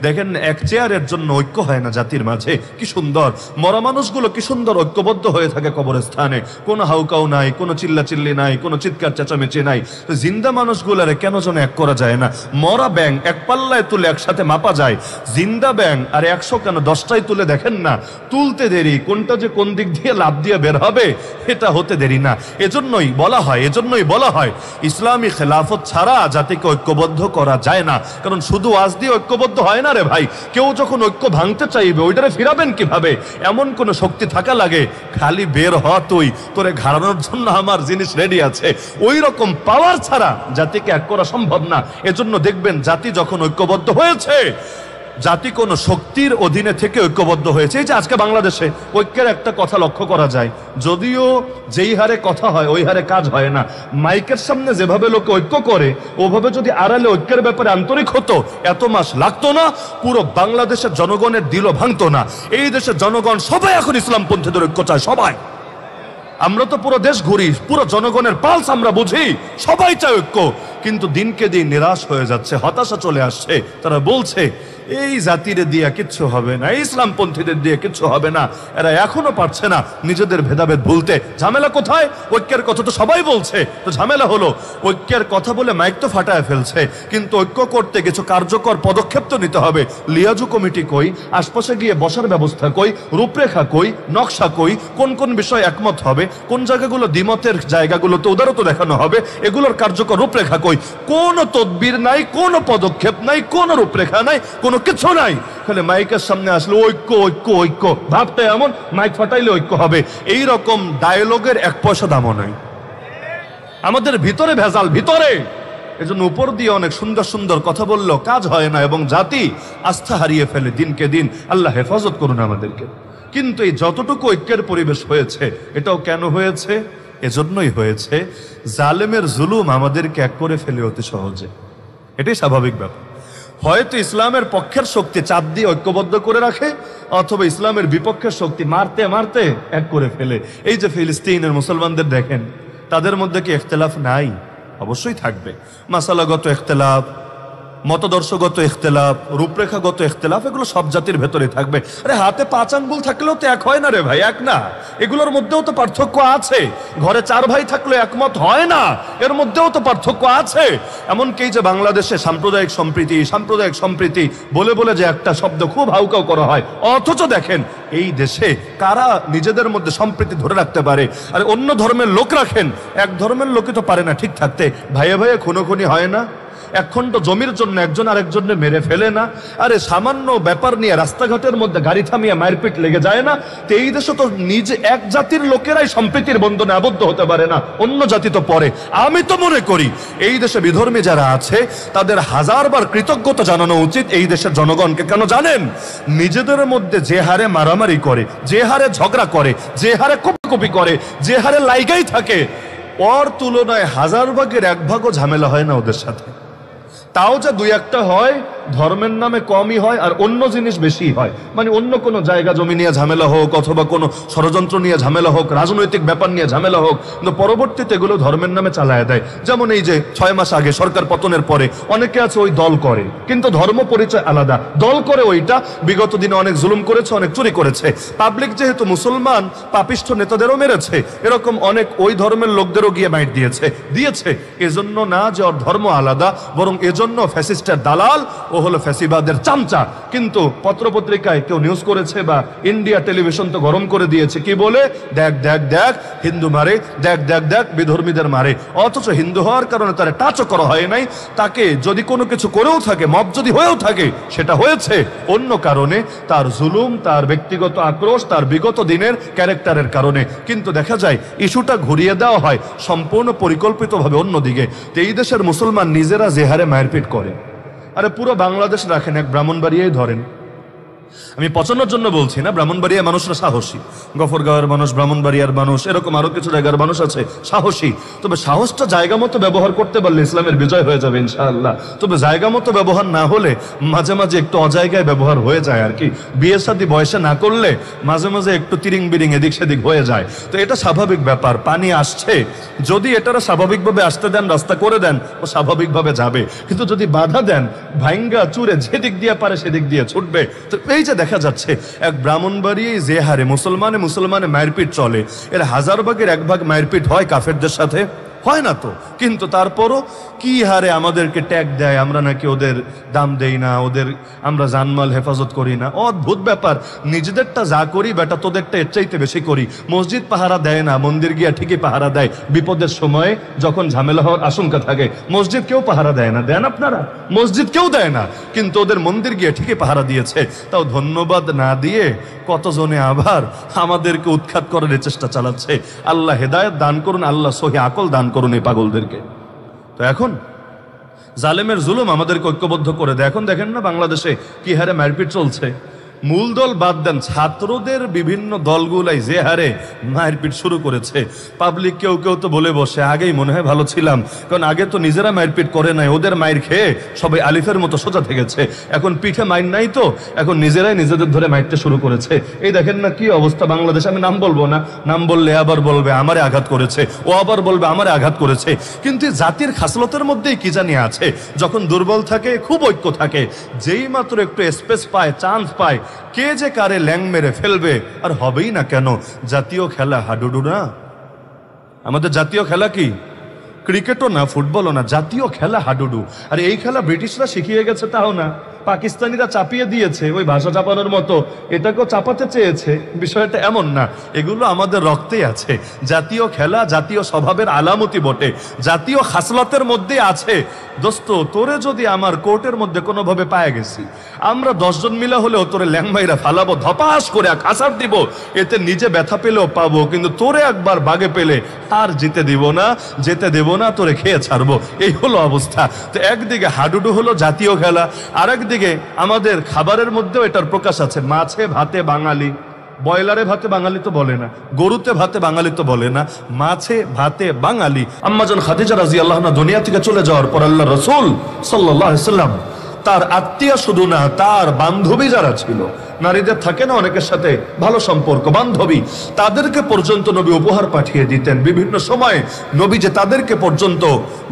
দেখেন এক চেয়ারের জন্য ঐক্য হয় না জাতির মাঝে। কি সুন্দর মরা মানুষগুলো কি সুন্দর ঐক্যবদ্ধ হয়ে থাকে কবরস্থানে, কোনো হাউকাউ নাই, কোনো চিল্লাচিল্লি নাই, কোনো চিৎকার চেঁচামেচি নাই। জিন্দা মানুষগুলারে কেন যেন এক করা যায় না? মরা ব্যাং এক পাল্লায় তুলে একসাথে মাপা যায়, জিন্দা ব্যাং আর 100 কেন 10টাই তুলে দেখেন না, তুলতে দেরি, কোনটা যে কোন দিক দিয়ে লাভ দিয়ে বের হবে এটা হতে দেরি না। এজন্যই বলা হয় ইসলামী খেলাফত ছাড়া জাতিকে ঐক্যবদ্ধ করা যায় না। কারণ শুধু ওয়াজ দিয়ে ঐক্যবদ্ধ হয় না রে ভাই। কেউ যখন ঐক্য ভাঙতে চাইবে ওইটারে ফিরাবেন কিভাবে? এমন কোন শক্তি থাকা লাগে, খালি বের হ তুই, তোরে ঘাড়ানোর জন্য আমার জিনিস রেডি আছে। ওই রকম পাওয়ার ছাড়া জাতিকে এক করা সম্ভব না। এজন্য দেখবেন জাতি যখন ঐক্যবদ্ধ হয়েছে, জাতি কোন শক্তির অধীনে থেকে ঐক্যবদ্ধ হয়েছে। এই যে আজকে বাংলাদেশে ঐক্যের একটা কথা লক্ষ্য করা যায়, যদিও যেই হারে কথা হয় ওই হারে কাজ হয় না। মাইকের সামনে যেভাবে লোকে ঐক্য করে, ওভাবে যদি আড়ালে ঐক্যের ব্যাপারে আন্তরিক হতো, এত মাস লাগতো না, পুরো বাংলাদেশের জনগণের দিলও ভাঙতো না। এই দেশের জনগণ সবাই এখন ইসলামপন্থীদের ঐক্য চায়, সবাই। আমরা তো পুরো দেশ ঘুরি, পুরো জনগণের পালস আমরা বুঝি, সবাই চায় ঐক্য। কিন্তু দিনকে দিন নিরাশ হয়ে যাচ্ছে, হতাশা চলে আসছে। তারা বলছে এই জাতির দিয়া কিচ্ছু হবে না, ইসলামপন্থীদের দিয়ে কিচ্ছু হবে না। এরা এখনো পারছে না নিজেদের ভেদাভেদ ভুলতে। ঝামেলা কোথায়? ঐক্যের কথা তো সবাই বলছে, তো ঝামেলা হলো ঐক্যের কথা বলে মাইক তো ফাটায় ফেলছে, কিন্তু ঐক্য করতে কিছু কার্যকর পদক্ষেপ তো নিতে হবে। লিয়াজু কমিটি কই, আশপাশে গিয়ে বসার ব্যবস্থা কই, রূপরেখা কই, নকশা কই, কোন কোন বিষয় একমত হবে, কোন জায়গাগুলো দ্বিমতের জায়গাগুলোতে উদারতা দেখানো হবে, এগুলোর কার্যকর রূপরেখা কই? কোন তদবির নাই, কোন পদক্ষেপ নাই, কোন রূপরেখা নাই, কোনো কিছু নাই। খালি মাইকের সামনে আসলে ঐক্য ঐক্য ঐক্য ভাবটা এমন, মাইক ফাটাইলে ঐক্য হবে, এই রকম ডায়লগের 1 পয়সা দামও নাই। আমাদের ভিতরে ভেজাল, ভিতরে। এজন্য উপর দিয়ে অনেক সুন্দর সুন্দর কথা বললেও কাজ হয় না, এবং জাতি আস্থা হারিয়ে ফেলে দিনকে দিন। আল্লাহ হেফাজত করুন আমাদেরকে। কিন্তু এই যতটুকু ঐক্যের পরিবেশ হয়েছে, এটাও কেন হয়েছে? এজন্যই হয়েছে জালেমের জুলুম আমাদেরকে এক করে ফেলে অতি সহজে। এটাই স্বাভাবিক ব্যাপার। হয়তো ইসলামের পক্ষের শক্তি চাপ দিয়ে ঐক্যবদ্ধ করে রাখে, অথবা ইসলামের বিপক্ষের শক্তি মারতে মারতে এক করে ফেলে। এই যে ফিলিস্তিনের মুসলমানদের দেখেন, তাদের মধ্যে কি ইখতিলাফ নাই? অবশ্যই থাকবে। মাসালাগত ইখতিলাফ, মতদর্শগত ইখতিলাফ, রূপরেখাগত ইখতিলাফ, এগুলো সব জাতির ভেতরে থাকবে। আরে হাতে 5 আঙ্গুল থাকলেও তো এক হয় না রে ভাই, এক না। এগুলোর মধ্যেও তো পার্থক্য আছে। ঘরে 4 ভাই থাকলে একমত হয় না, এর মধ্যেও তো পার্থক্য আছে। এমনকি যে বাংলাদেশে সাম্প্রদায়িক সম্প্রীতি বলে বলে যে একটা শব্দ খুব হাউকাউ করা হয়, অথচ দেখেন এই দেশে কারা নিজেদের মধ্যে সম্প্রীতি ধরে রাখতে পারে? আর অন্য ধর্মের লোক রাখেন, এক ধর্মের লোকই তো পারে না ঠিক থাকতে। ভাইয়ে ভাইয়ে খুনোখুনি হয় না? 1 খণ্ড জমির জন্য একজন আরেকজনকে মেরে ফেলে না? আরে সামান্য ব্যাপার নিয়ে রাস্তাঘাটের মধ্যে গাড়ি থামিয়ে মারপিট লেগে যায় না? তো এই দেশে তো নিজে এক জাতির লোকেরাই সম্প্রীতির বন্ধনে আবদ্ধ হতে পারে না, অন্য জাতি তো পরে। আমি তো মনে করি এই দেশে বিধর্মী যারা আছে তাদের 1000 বার কৃতজ্ঞতা জানানো উচিত এই দেশের জনগণকে। কেন জানেন? নিজেদের মধ্যে যে হারে মারামারি করে, যে হারে ঝগড়া করে, যে হারে কপি করে, যে হারে লাইগাই থাকে, ওর তুলনায় 1000 ভাগের 1 ভাগও ঝামেলা হয় না ওদের সাথে। তাও যে 2-1টা হয়, ধর্মের নামে কমই হয়, আর অন্য জিনিস বেশি হয়। মানে অন্য কোনো জায়গা জমি নিয়ে ঝামেলা হোক, অথবা কোনো ষড়যন্ত্র নিয়ে ঝামেলা হোক, রাজনৈতিক ব্যাপার নিয়ে ঝামেলা হোক, কিন্তু পরবর্তীতে এগুলো ধর্মের নামে চালায় দেয়। যেমন এই যে 6 মাস আগে সরকার পতনের পরে অনেকে আছে ওই দল করে, কিন্তু ধর্ম পরিচয় আলাদা। দল করে ওইটা বিগত দিনে অনেক জুলুম করেছে, অনেক চুরি করেছে। পাবলিক যেহেতু মুসলমান, পাপিষ্ঠ নেতাদেরও মেরেছে, এরকম অনেক ওই ধর্মের লোকদেরও গিয়ে মাইট দিয়েছে। এজন্য না যে ওর ধর্ম আলাদা, বরং এজন্য ফ্যাসিস্টের দালাল, ও হলো ফ্যাসিবাদের চামচা। কিন্তু পত্রপত্রিকায় কেউ নিউজ করেছে, বা ইন্ডিয়া টেলিভিশন তো গরম করে দিয়েছে, কি বলে? দেখ দেখ দেখ হিন্দু মারে, দেখ দেখ দেখ বিধর্মীদের মারে। অথচ হিন্দু হওয়ার কারণে তার টাচও করা হয় নাই। তাকে যদি কোনো কিছু করেও থাকে, মব যদি হয়েও থাকে, সেটা হয়েছে অন্য কারণে, তার জুলুম, তার ব্যক্তিগত আক্রোশ, তার বিগত দিনের ক্যারেক্টারের কারণে। কিন্তু দেখা যায় ইস্যুটা ঘুরিয়ে দেওয়া হয় সম্পূর্ণ পরিকল্পিতভাবে অন্যদিকে। তো এই দেশের মুসলমান নিজেরা যে হারে মারপিট করে, আরে পুরো বাংলাদেশ রাখেন, এক ব্রাহ্মণবাড়িয়াই ধরেন, আমি পচানোর জন্য বলছি না, ব্রাহ্মণবাড়িয়ার মানুষরা সাহসী, গফরগাঁওয়ের মানুষ, ব্রাহ্মণবাড়িয়ার মানুষ, এরকম আরো কিছু জায়গার মানুষ আছে সাহসী। তবে সাহসটা জায়গা মতো ব্যবহার করতে পারলে ইসলামের বিজয় হয়ে যাবে ইনশাআল্লাহ। তবে জায়গা মতো ব্যবহার না হলে মাঝে মাঝে একটু অজায়গায় ব্যবহার হয়ে যায় আর কি। বিয়ে শাদী বয়সে না করলে মাঝে মাঝে একটু তিরিং বিরিং এদিক সেদিক হয়ে যায়। তো এটা স্বাভাবিক ব্যাপার, পানি আসছে, যদি এটারা স্বাভাবিকভাবে আসতে দেন, রাস্তা করে দেন, ও স্বাভাবিকভাবে যাবে। কিন্তু যদি বাধা দেন, ভাঙ্গা চুরে যেদিক দিয়ে পারে সেদিক দিয়ে ছুটবে। তো এই যে দেখা যাচ্ছে এক ব্রাহ্মণবাড়িয়ায় যে হারে মুসলমানে মারপিট চলে, এর 1000 ভাগের 1 ভাগ মারপিট হয় কাফেরদের সাথে? হয় না তো। কিন্তু তারপরও কি হারে আমাদেরকে ট্যাগ দেয়, আমরা নাকি ওদের দাম দেই না, ওদের আমরা জানমাল হেফাজত করি না। অদ্ভুত ব্যাপার, নিজেদেরটা যা করি বেটা তোদেরটা এর চাইতে বেশি করি। মসজিদ পাহারা দেয় না, মন্দির গিয়া ঠিকই পাহারা দেয় বিপদের সময়ে, যখন ঝামেলা হওয়ার আশঙ্কা থাকে। মসজিদ কেউ পাহারা দেয় না, দেন আপনারা? মসজিদ কেউ দেয় না, কিন্তু ওদের মন্দির গিয়ে ঠিকই পাহারা দিয়েছে। তাও ধন্যবাদ না দিয়ে কতজনে আবার আমাদেরকে উৎখাত করার চেষ্টা চালাচ্ছে। আল্লাহ হেদায়েত দান করুন, আল্লাহ সহি আকল দান করুন এই পাগলদেরকে। তো এখন জালেমের জুলুম আমাদেরকে ঐক্যবদ্ধ করে দেয়। এখন দেখেন না বাংলাদেশে কি হারে মারপিট চলছে। মূল দল বাদ দেন, ছাত্রদের বিভিন্ন দলগুলাই যে হারে মারপিট শুরু করেছে। পাবলিক কেউ কেউ তো বলে বসে, আগেই মনে হয় ভালো ছিলাম, কারণ আগে তো নিজেরা মারপিট করে নাই, ওদের মায়ের খেয়ে সবাই আলিফের মতো সোজা থেকেছে। এখন পিঠে মাইর নাই তো, এখন নিজেরাই নিজেদের ধরে মারতে শুরু করেছে। এই দেখেন না কি অবস্থা বাংলাদেশ। আমি নাম বলবো না, নাম বললে আবার বলবে আমারে আঘাত করেছে, ও আবার বলবে আমারে আঘাত করেছে। কিন্তু জাতির খাসলতের মধ্যেই কি জানি আছে, যখন দুর্বল থাকে খুব ঐক্য থাকে, যেই মাত্র একটু স্পেস পায়, চান্স পায়, কে যে কারে ল্যাং মেরে ফেলবে। আর হবেই না কেন? জাতীয় খেলা হাডুডু না? আমাদের জাতীয় খেলা কি? ক্রিকেটও না, ফুটবলও না, জাতীয় খেলা হাডুডু। আর এই খেলা ব্রিটিশরা শিখিয়ে গেছে তাও না, পাকিস্তানিরা চাপিয়ে দিয়েছে ওই ভাষা চাপানোর মতো, এটাকেও চাপাতে চেয়েছে। বিষয়টা এমন না, এগুলো আমাদের রক্তেই আছে। জাতীয় খেলা জাতীয় স্বভাবের আলামতি বটে, জাতীয় খাসলতের মধ্যে আছে। দোস্ত, তোরে যদি আমার কোর্টের মধ্যে কোনোভাবে পায়ে গেছি, আমরা 10 জন মিলা হলেও তোরে ল্যাংমাইরা ফালাবো, ধপাস করে খাসার দিব, এতে নিজে ব্যথা পেলেও পাবো, কিন্তু তোরে একবার বাগে পেলে আর যেতে দিব না, যেতে দেব না, তোরে খেয়ে ছাড়বো। এই হলো অবস্থা। তো একদিকে হাডুডু হলো জাতীয় খেলা, আর একদিকে আমাদের খাবারের মধ্যেও এটার প্রকাশ আছে। মাছে ভাতে বাঙালি, বয়লারে ভাতে বাঙালি তো বলে না, গরুতে ভাতে বাঙালি তো বলে না, মাছে ভাতে বাঙালি। আম্মাজান খাদিজা রাদিয়াল্লাহু আনহা দুনিয়া থেকে চলে যাওয়ার পর আল্লাহর রাসূল সাল্লাল্লাহু আলাইহি সাল্লাম তার আত্মীয় শুধু না, তার বান্ধবী যারা ছিল, নারীদের থাকে না অনেকের সাথে ভালো সম্পর্ক, বান্ধবী, তাদেরকে পর্যন্ত নবী উপহার পাঠিয়ে দিতেন। বিভিন্ন সময় নবী যে তাদেরকে পর্যন্ত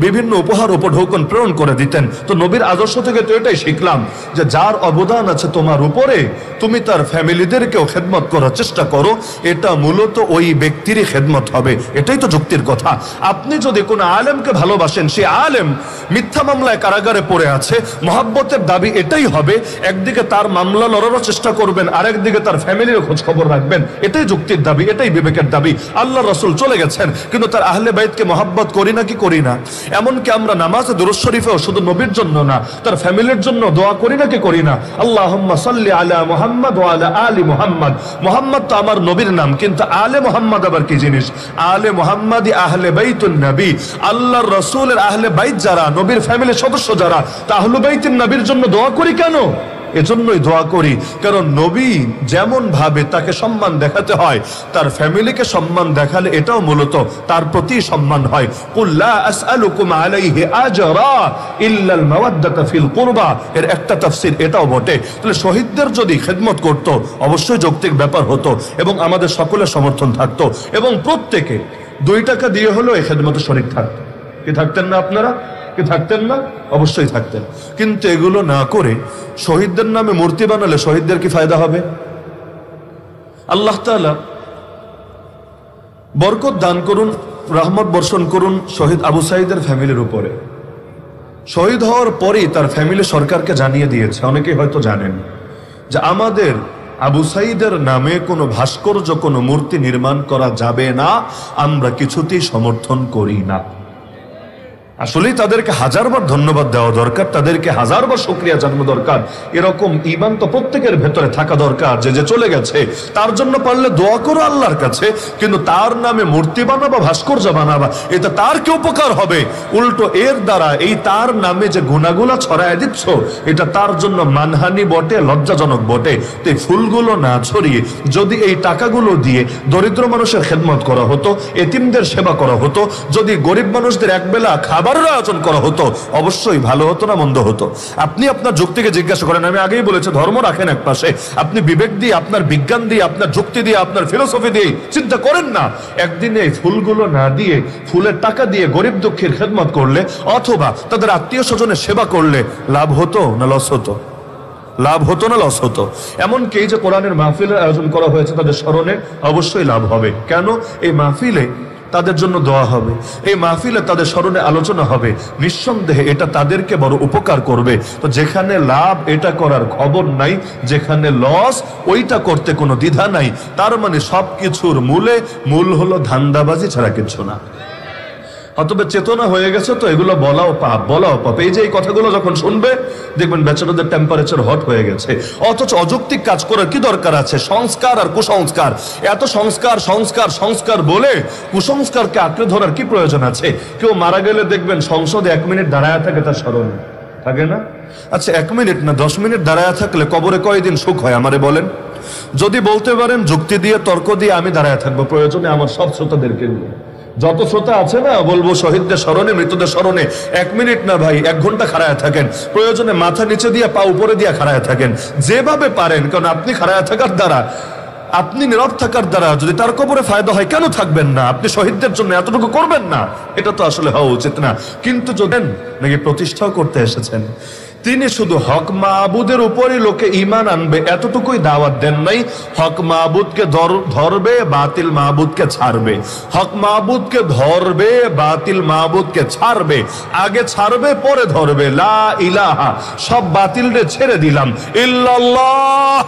বিভিন্ন উপহার উপঢৌকন প্রেরণ করে দিতেন। তো নবীর আদর্শ থেকে তো এটাই শিখলাম যে যার অবদান আছে তোমার উপরে, তুমি তার ফ্যামিলিদেরকেও খেদমত করার চেষ্টা করো। এটা মূলত ওই ব্যক্তিরই খেদমত হবে, এটাই তো যুক্তির কথা। আপনি যদি কোনো আলেমকে ভালোবাসেন, সে আলেম মিথ্যা মামলায় কারাগারে পড়ে আছে, মহাব্বতের দাবি এটাই হবে, একদিকে তার মামলা লড়ার চেষ্টা করবেন, আরেকদিকে তার ফ্যামিলির খোঁজ খবর রাখবেন। এটাই যুক্তির দাবি, এটাই বিবেকের দাবি। আল্লাহ রাসূল চলে গেছেন, কিন্তু তার আহলে বাইতকে মহাব্বত করি না কি করি না? এমনকি আমরা নামাজে দুরূদ শরীফেও শুধু নবীর জন্য না, তার ফ্যামিলির জন্য দোয়া করি না কি করি না? আল্লাহুম্মা সাল্লি আলা মুহাম্মাদ ওয়া আলা আলি মুহাম্মাদ। মুহাম্মদ তো আমার নবীর নাম, কিন্তু আলে মুহাম্মাদ আবার কি জিনিস? আলে মুহাম্মাদি আহলে বাইতুন নবী, আল্লাহর রাসূলের আহলে বাইত যারা, নবীর ফ্যামিলির সদস্য যারা, তা আহলে বাইতুন নবীর জন্য দোয়া করি কেন? এজন্যই দোয়া করি কারণ নবী যেমন ভাবে তাকে সম্মান দেখাতে হয়, তার ফ্যামিলিকে সম্মান দেখালে এটাও মূলত তার প্রতি সম্মান হয়। কুল লা আসআলুকুম আলাইহি আজরা ইল্লাল মাওয়াদ্দাতা ফিল কুরবা, এর একটা তাফসীর এটাও বটে। তাহলে শহীদদের যদি খেদমত করত অবশ্যই যৌক্তিক ব্যাপার হতো এবং আমাদের সকলের সমর্থন থাকতো, এবং প্রত্যেকে 2 টাকা দিয়ে হলেও এই খেদমতে শরীক থাকতো। কি থাকতেন না আপনারা? কি থাকতেন না? অবশ্যই থাকতেন। কিন্তু এগুলো না করে শহীদদের নামে মূর্তি বানালে শহীদদের কি ফায়দা হবে? আল্লাহ তাআলা বরকত দান করুন, রহমত বর্ষণ করুন শহীদ আবু সাঈদের ফ্যামিলির উপরে। শহীদ হওয়ার পরেই তার ফ্যামিলি সরকারকে জানিয়ে দিয়েছে, অনেকেই হয়তো জানেন, যে আমাদের আবু সাঈদের নামে কোনো ভাস্কর্য, কোনো মূর্তি নির্মাণ করা যাবে না, আমরা কিছুতেই সমর্থন করি না। আসলেই তাদেরকে হাজারবার ধন্যবাদ দেওয়া দরকার, তাদেরকে হাজারবার শুকরিয়া জানানো দরকার। এরকম ঈমান তো প্রত্যেকের ভেতরে থাকা দরকার। যে যে চলে গেছে তার জন্য পারলে দোয়া করো আল্লাহর কাছে, কিন্তু তার নামে মূর্তি বানাবা, ভাস্কর্য বানাবা, এটা তার কি উপকার হবে? উল্টো এর দ্বারা এই তার নামে যে গুনাহগুলো ছড়ায় দিচ্ছ, এটা তার জন্য মানহানি বটে, লজ্জাজনক বটে। তো এই ফুলগুলো না ছড়িয়ে যদি এই টাকাগুলো দিয়ে দরিদ্র মানুষের খেদমত করা হতো, এতিমদের সেবা করা হতো, যদি গরিব মানুষদের একবেলা খাবারের আয়োজন করা হতো, অবশ্যই ভালো হতো না মন্দ হতো? আপনি আপনার যুক্তিকে জিজ্ঞাসা করেন। আমি আগেই বলেছি, ধর্ম রাখেন এক পাশে, আপনি বিবেক দিয়ে, আপনার বিজ্ঞান দিয়ে, আপনার যুক্তি দিয়ে, আপনার ফিলোসফি দিয়ে চিন্তা করেন না। একদিনে এই ফুলগুলো না দিয়ে, ফুলের টাকা দিয়ে গরিব দুঃখীর খেদমত করলে অথবা তাদের আত্মীয় স্বজনের সেবা করলে লাভ হতো না লস হতো? লাভ হতো না লস হতো? এমনকি এই যে কোরআনের মাহফিলের আয়োজন করা হয়েছে তাদের স্মরণে, অবশ্যই লাভ হবে। কেন? এই মাহফিলে তাদের জন্য দোয়া হবে, এই মাহফিলে তাদের স্মরণে আলোচনা হবে, নিঃসন্দেহে এটা তাদেরকে বড় উপকার করবে। তো যেখানে লাভ এটা করার খবর নাই, যেখানে লস ওইটা করতে কোনো দ্বিধা নাই। তার মানে সবকিছুর মূল হলো ধান্দাবাজি ছাড়া কিছু না। অথবা চেতনা হয়ে গেছে তো এগুলো বলাও পাপ, বলাও পাপ। এই যে এই কথাগুলো যখন শুনবে দেখবেন বেচারাদের টেম্পারেচার হট হয়ে গেছে। অথচ অযৌক্তিক কাজ করার কি দরকার আছে? সংস্কার আর কুসংস্কার, এত সংস্কার সংস্কার সংস্কার বলে কুসংস্কারকে আঁকড়ে ধরার কি প্রয়োজন আছে? কেউ মারা গেলে দেখবেন সংসদে 1 মিনিট দাঁড়ায় থাকে তার স্মরণে, থাকে না? আচ্ছা 1 মিনিট না 10 মিনিট দাঁড়ায় থাকলে কবরে কয়দিন সুখ হয় আমারে বলেন? যদি বলতে পারেন যুক্তি দিয়ে, তর্ক দিয়ে আমি দাঁড়ায় থাকবো, প্রয়োজনে আমার সব শ্রোতাদেরকে নিয়ে, যত শ্রোতা আছে না, বলবো শহীদদের স্মরণে, মৃতদের স্মরণে 1 মিনিট না ভাই 1 ঘন্টা খাড়ায় থাকেন, প্রয়োজনে মাথা নিচে দিয়ে পা উপরে দিয়ে খাড়ায় থাকেন, যেভাবে পারেন। কারণ আপনি খাড়ায় থাকার দ্বারা, আপনি নীরব থাকার দ্বারা যদি তার কবরে ফায়দা হয়, কেন থাকবেন না? আপনি শহীদদের জন্য এতটুকু করবেন না? এটা তো আসলে হওয়া উচিত না। কিন্তু যদি নাকি প্রতিষ্ঠাও করতে এসেছেন, তিনি শুধু হক মাহবুদের উপরই লোকে ঈমান আনবে এতটুকুই দাওয়াত দেন নাই। হক মাহবুদকে ধরবে, বাতিল মাহবুদকে ছাড়বে। হক মাহবুদকে ধরবে, বাতিল মাহবুদকে ছাড়বে। আগে ছাড়বে পরে ধরবে। লা ইলাহা, সব বাতিলরে ছেড়ে দিলাম, ইল্লাল্লাহ,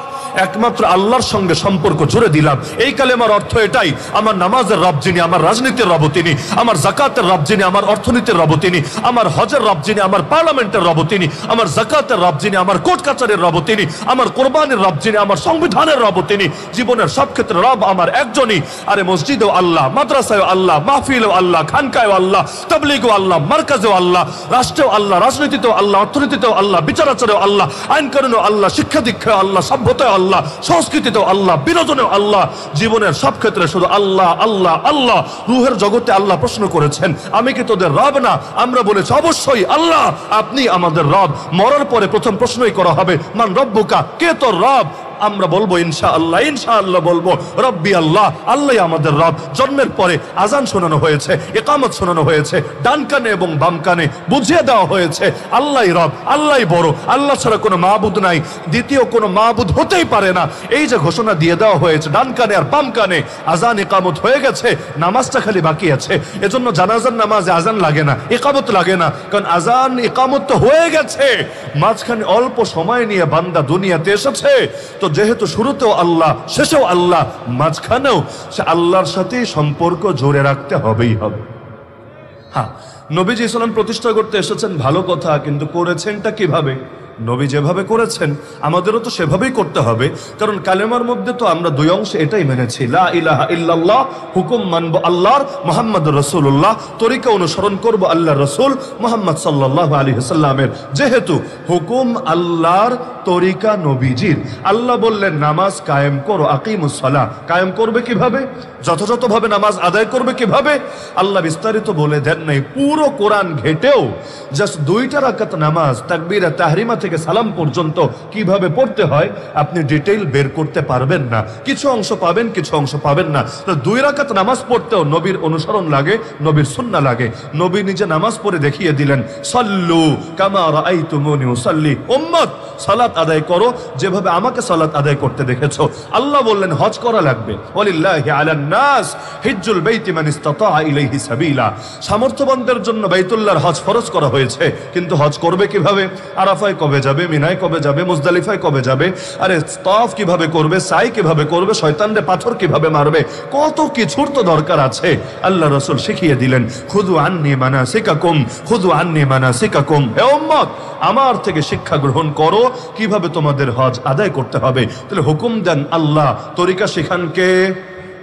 একমাত্র আল্লাহর সঙ্গে সম্পর্ক জুড়ে দিলাম। এই কালেমার অর্থ এটাই, আমার নামাজের রব যিনি, আমার রাজনীতির রব তিনি, আমার যাকাতের রব যিনি, আমার অর্থনীতির রব তিনি, আমার হজের রব যিনি, আমার পার্লামেন্টের রব তিনি, আমার যাকাতের রব যিনি, আমার কোর্ট কাচারের রব তিনি, আমার কোরবানির রব যিনি, আমার সংবিধানের রব তিনি। জীবনের সব ক্ষেত্রে রব আমার একজনই। আরে মসজিদেও আল্লাহ, মাদ্রাসায়ও আল্লাহ, মাহফিলেও আল্লাহ, খানকায়ও আল্লাহ, তাবলীগেও আল্লাহ, মার্কাজেও আল্লাহ, রাষ্ট্রেও আল্লাহ, রাজনীতিতেও আল্লাহ, অর্থনীতিতেও আল্লাহ, বিচার আচারেও আল্লাহ, আইন কানুনেও আল্লাহ, শিক্ষা দীক্ষায় আল্লাহ, সভ্যতায় আল্লাহ, সংস্কৃতিতেও আল্লাহ, বিনোদনেও আল্লাহ। জীবনের সব ক্ষেত্রে শুধু আল্লাহ আল্লাহ আল্লাহ। রুহের জগতে আল্লাহ প্রশ্ন করেছেন, আমি কি তোদের রব না? আমরা বলেছি অবশ্যই আল্লাহ, আপনি আমাদের রব। মরার পরে প্রথম প্রশ্নই করা হবে, মান রব্বুকা, কে তোর রব? আমরা বলবো ইনশাআল্লাহ, ইনশাআল্লাহ বলবো রব্বি আল্লাহ, আল্লাহ আমাদের রব। জন্মের পরে আজান শোনানো হয়েছে, ইকামত শোনানো হয়েছে, ডান কানে এবং বাম কানে বুঝিয়ে দেওয়া হয়েছে আল্লাহই রব, আল্লাহই বড়, আল্লাহ ছাড়া কোনো মাবুদ নাই, দ্বিতীয় কোনো মাবুদ হতেই পারে না। এই যে ঘোষণা দিয়ে দেওয়া হয়েছে ডান কানে আর বাম কানে, আজান ইকামত হয়ে গেছে, নামাজটা খালি বাকি আছে। এজন্য জানাজার নামাজে আজান লাগে না, ইকামত লাগে না, কারণ আজান ইকামত তো হয়ে গেছে। মাঝখানে অল্প সময় নিয়ে বান্দা দুনিয়াতে এসেছে, তো যেহেতু শুরুতেও আল্লাহ, শেষেও আল্লাহ, মাঝখানেও সে আল্লাহর সাথে সম্পর্ক জোরে রাখতে হবেই হবে। হ্যাঁ, নবীজি ইসলাম প্রতিষ্ঠা করতে এসেছেন, ভালো কথা, কিন্তু করেছেনটা কিভাবে? নবী যেভাবে করেছেন আমাদেরও তো সেভাবেই করতে হবে। কারণ কালেমার মধ্যে তো আমরা 2 অংশে এটাই মেনেছি, লা ইলাহা ইল্লাল্লাহ, হুকুম মানবো আল্লাহর, মুহাম্মদুর রাসূলুল্লাহ, তরিকা অনুসরণ করব আল্লাহর রাসূল মুহাম্মদ সাল্লাল্লাহু আলাইহি ওয়াসাল্লামের। যেহেতু হুকুম আল্লাহর, তরিকা নবীজির। আল্লাহ বললেন নামাজ কায়েম করো, আকিমুস সালাহ। কায়েম করবে কিভাবে? যথাযথভাবে নামাজ আদায় করবে কিভাবে? আল্লাহ বিস্তারিত বলে দেন নাই। পুরো কোরআন ঘেটেও জাস্ট 2টা রাকাত নামাজ, তাকবীরা তাহরিমা থেকে সালাম পর্যন্ত কিভাবে পড়তে হয় আপনি ডিটেইল বের করতে পারবেন না। কিছু অংশ পাবেন, কিছু অংশ পাবেন না। 2 রাকাত নামাজ পড়তেও নবীর অনুসরণ লাগে, নবীর সুন্নাহ লাগে। নবী নিজে নামাজ পড়ে দেখিয়ে দিলেন, সাল্লু কামা রাআইতুমুনি উসাল্লি। উম্মত, সালাত আদায় করো যেভাবে আমাকে সালাত আদায় করতে দেখেছো। আল্লাহ বললেন হজ করা লাগবে, ওয়ালিল্লাহি আলান নাস হিজ্জুল বাইতি মান ইসতাতা ইলাইহি সাবিলা। সামর্থ্যবানদের জন্য বাইতুল্লাহর হজ ফরজ করা হয়েছে, কিন্তু হজ করবে কিভাবে? আরাফায় কবে কবে যাবে, মিনায় কবে যাবে, মুজদালিফায় কবে যাবে, আরে তওয়াফ কিভাবে করবে, সাই কিভাবে করবে, শয়তানরে পাথর কিভাবে মারবে, কত কিছুর তো দরকার আছে। আল্লাহ রাসূল শিখিয়ে দিলেন, খুযু আন্নী মানাসিকাকুম, খুযু আন্নী মানাসিকাকুম, হে উম্মত আমার থেকে শিক্ষা গ্রহণ করো কিভাবে তোমাদের হজ আদায় করতে হবে। তাহলে হুকুম দেন আল্লাহ, তরিকা শিখান কে?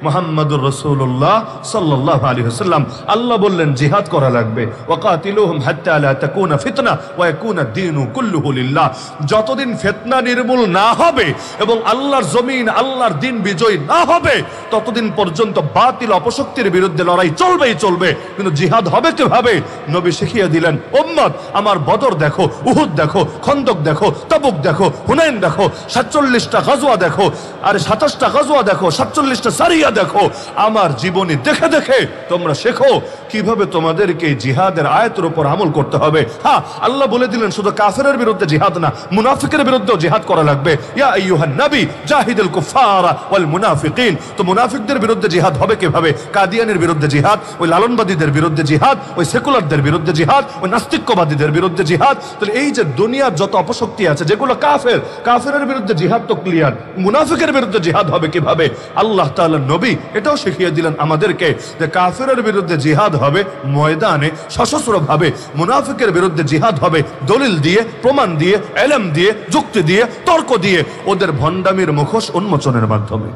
মুহাম্মাদুর রাসূলুল্লাহ সাল্লাল্লাহু আলাইহি ওয়াসাল্লাম। আল্লাহ বললেন জিহাদ করা লাগবে, ওয়াকাতিলুহুম হাত্তা লা তাকুনা ফিতনা ওয়া ইয়াকুনা দ্বীনু কুল্লুহু লিল্লাহ। যতদিন ফিতনা নির্মূল না হবে এবং আল্লাহর জমিন, আল্লাহর দ্বীন বিজয় না হবে, ততদিন পর্যন্ত বাতিল অপশক্তির বিরুদ্ধে লড়াই চলবেই চলবে। কিন্তু জিহাদ হবে কিভাবে? নবী শিখিয়ে দিলেন, উম্মত আমার বদর দেখো, উহুদ দেখো, খন্দক দেখো, তাবুক দেখো, হুনাইন দেখো, 47টা গাজওয়া দেখো, আর 27টা গাজওয়া দেখো, 47টা সারিয়া দেখো, আমার জীবনী দেখে দেখে তোমরা শেখো কিভাবে তোমাদেরকে জিহাদের আয়াতের উপর আমল করতে হবে। হ্যাঁ, আল্লাহ বলে দিলেন শুধু কাফেরের বিরুদ্ধে জিহাদ না, মুনাফিকের বিরুদ্ধেও জিহাদ করা লাগবে। ইয়া আইয়ুহান নবী জাহিদুল কুফারা ওয়াল মুনাফিকিন। তো মুনাফিকদের বিরুদ্ধে জিহাদ হবে কিভাবে? কাদিয়ানের বিরুদ্ধে জিহাদ, ওই লালনবাদীদের বিরুদ্ধে জিহাদ, ওই সেকুলারদের বিরুদ্ধে জিহাদ, ওই নাস্তিক্যবাদীদের বিরুদ্ধে জিহাদ। তাহলে এই যে দুনিয়ার যত অপশক্তি আছে যেগুলো কাফের, কাফেরের বিরুদ্ধে জিহাদ তো ক্লিয়ার, মুনাফিকের বিরুদ্ধে জিহাদ হবে কিভাবে? আল্লাহ তাআলা নবী এটাও শিখিয়ে দিলেন আমাদেরকে যে কাফেরের বিরুদ্ধে জিহাদ হবে ময়দানে সশস্ত্র ভাবে, মুনাফিকের বিরুদ্ধে জিহাদ হবে দলিল দিয়ে, প্রমাণ দিয়ে, ইলম দিয়ে, যুক্তি দিয়ে, তর্ক দিয়ে, ওদের ভণ্ডামির মুখোশ উন্মোচনের মাধ্যমে।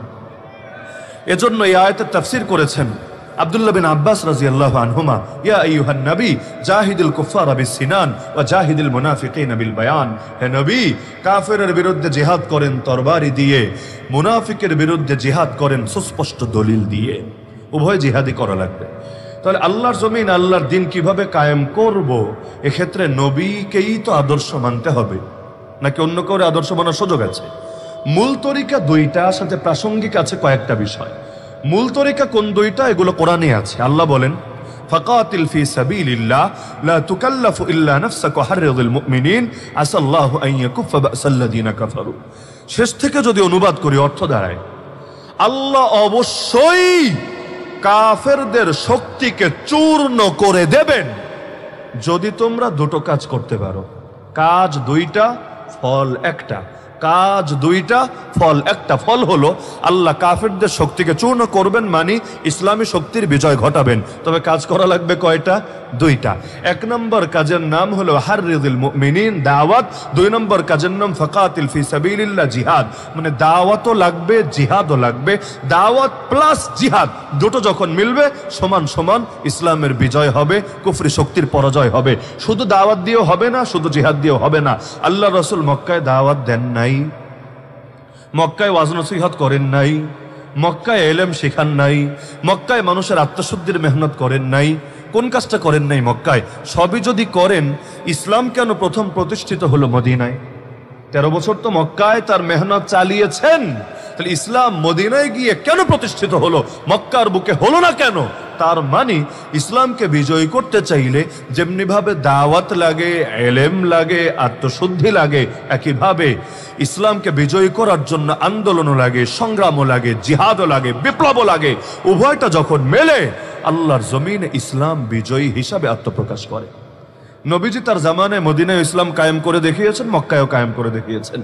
এজন্য এই আয়াতের তাফসীর করেছেন আব্দুল্লাহ বিন আব্বাস রাদিয়াল্লাহু আনহুমা, ইয়া আইয়ুহান নবী জাহিদুল কুফারা বিস-সিনান ওয়া জাহিদুল মুনাফিকিনা বিল বায়ান। হে নবী, কাফেরের বিরুদ্ধে জিহাদ করেন তরবারি দিয়ে, মুনাফিকের বিরুদ্ধে জিহাদ করেন সুস্পষ্ট দলিল দিয়ে। উভয় জিহাদই করা লাগবে। তাহলে আল্লাহর জমিন, আল্লাহর দ্বীন কিভাবে কায়েম করব, এক্ষেত্রে নবীকেই তো আদর্শ মানতে হবে, নাকি অন্য কাউরে আদর্শ মানার সুযোগ আছে? মূল তরিকা দুইটা, সাথে প্রাসঙ্গিক আছে কয়েকটা বিষয়। মূল তরিকা কোন দুইটা? এগুলো কোরআনে আছে। আল্লাহ বলেন, ফাকাতিল ফি সাবিলিল্লাহ লা তুকাল্লাফু ইল্লা নাফসাকা হাররিল মুমিনিন আসাল্লাহু আন ইয়াকুফা বাসাল্লাযিনা কাফারু। শেষ থেকে যদি অনুবাদ করি অর্থ দাঁড়ায়, আল্লাহ অবশ্যই কাফেরদের শক্তিকে চূর্ণ করে দেবেন যদি তোমরা দুটো কাজ করতে পারো। কাজ দুইটা, ফল একটা। কাজ দুইটা, ফল একটা। ফল হলো আল্লাহ কাফেরদের শক্তিকে চূর্ণ করবেন, মানে ইসলামী শক্তির বিজয় ঘটাবেন। তবে কাজ করা লাগবে কয়টা? দুইটা। এক নম্বর কাজের নাম হলো হাররিল মুমিনিন, দাওয়াত। দুই নম্বর কাজের নাম ফাকাতিল ফি সাবিলিল্লাহ, জিহাদ। মানে দাওয়াতও লাগবে, জিহাদও লাগবে। দাওয়াত প্লাস জিহাদ দুটো যখন মিলবে, সমান সমান ইসলামের বিজয় হবে, কুফরি শক্তির পরাজয় হবে। শুধু দাওয়াত দিয়েও হবে না, শুধু জিহাদ দিয়েও হবে না। আল্লাহ রাসূল মক্কায় দাওয়াত দেন নাই, মক্কায় ওয়াজ নসিহত করেন নাই, মক্কায় ইলম শেখান নাই, মক্কায় মানুষের আত্মশুদ্ধির মেহনত করেন নাই। কোন কাজটা করেন নাই মক্কায়? সবই যদি করেন, ইসলাম কেন প্রথম প্রতিষ্ঠিত হলো মদিনায়? 13 বছর তো মক্কায় তার মেহনত চালিয়েছেন, তাহলে ইসলাম মদিনায় গিয়ে কেন প্রতিষ্ঠিত হলো, মক্কার বুকে হলো না কেন? তার মানে ইসলামকে বিজয়ী করতে চাইলে যেমনি ভাবে দাওয়াত লাগে, ইলম লাগে, আত্মশুদ্ধি লাগে, একইভাবে ইসলামকে বিজয়ী করার জন্য আন্দোলনও লাগে, সংগ্রামও লাগে, জিহাদও লাগে, বিপ্লবও লাগে। উভয়টা যখন মেলে, আল্লাহর জমিনে ইসলাম বিজয়ী হিসাবে আত্মপ্রকাশ করে। নবীজি তার জামানায় মদিনায় ইসলাম কায়েম করে দেখিয়েছেন, মক্কায়ও কায়েম করে দেখিয়েছেন।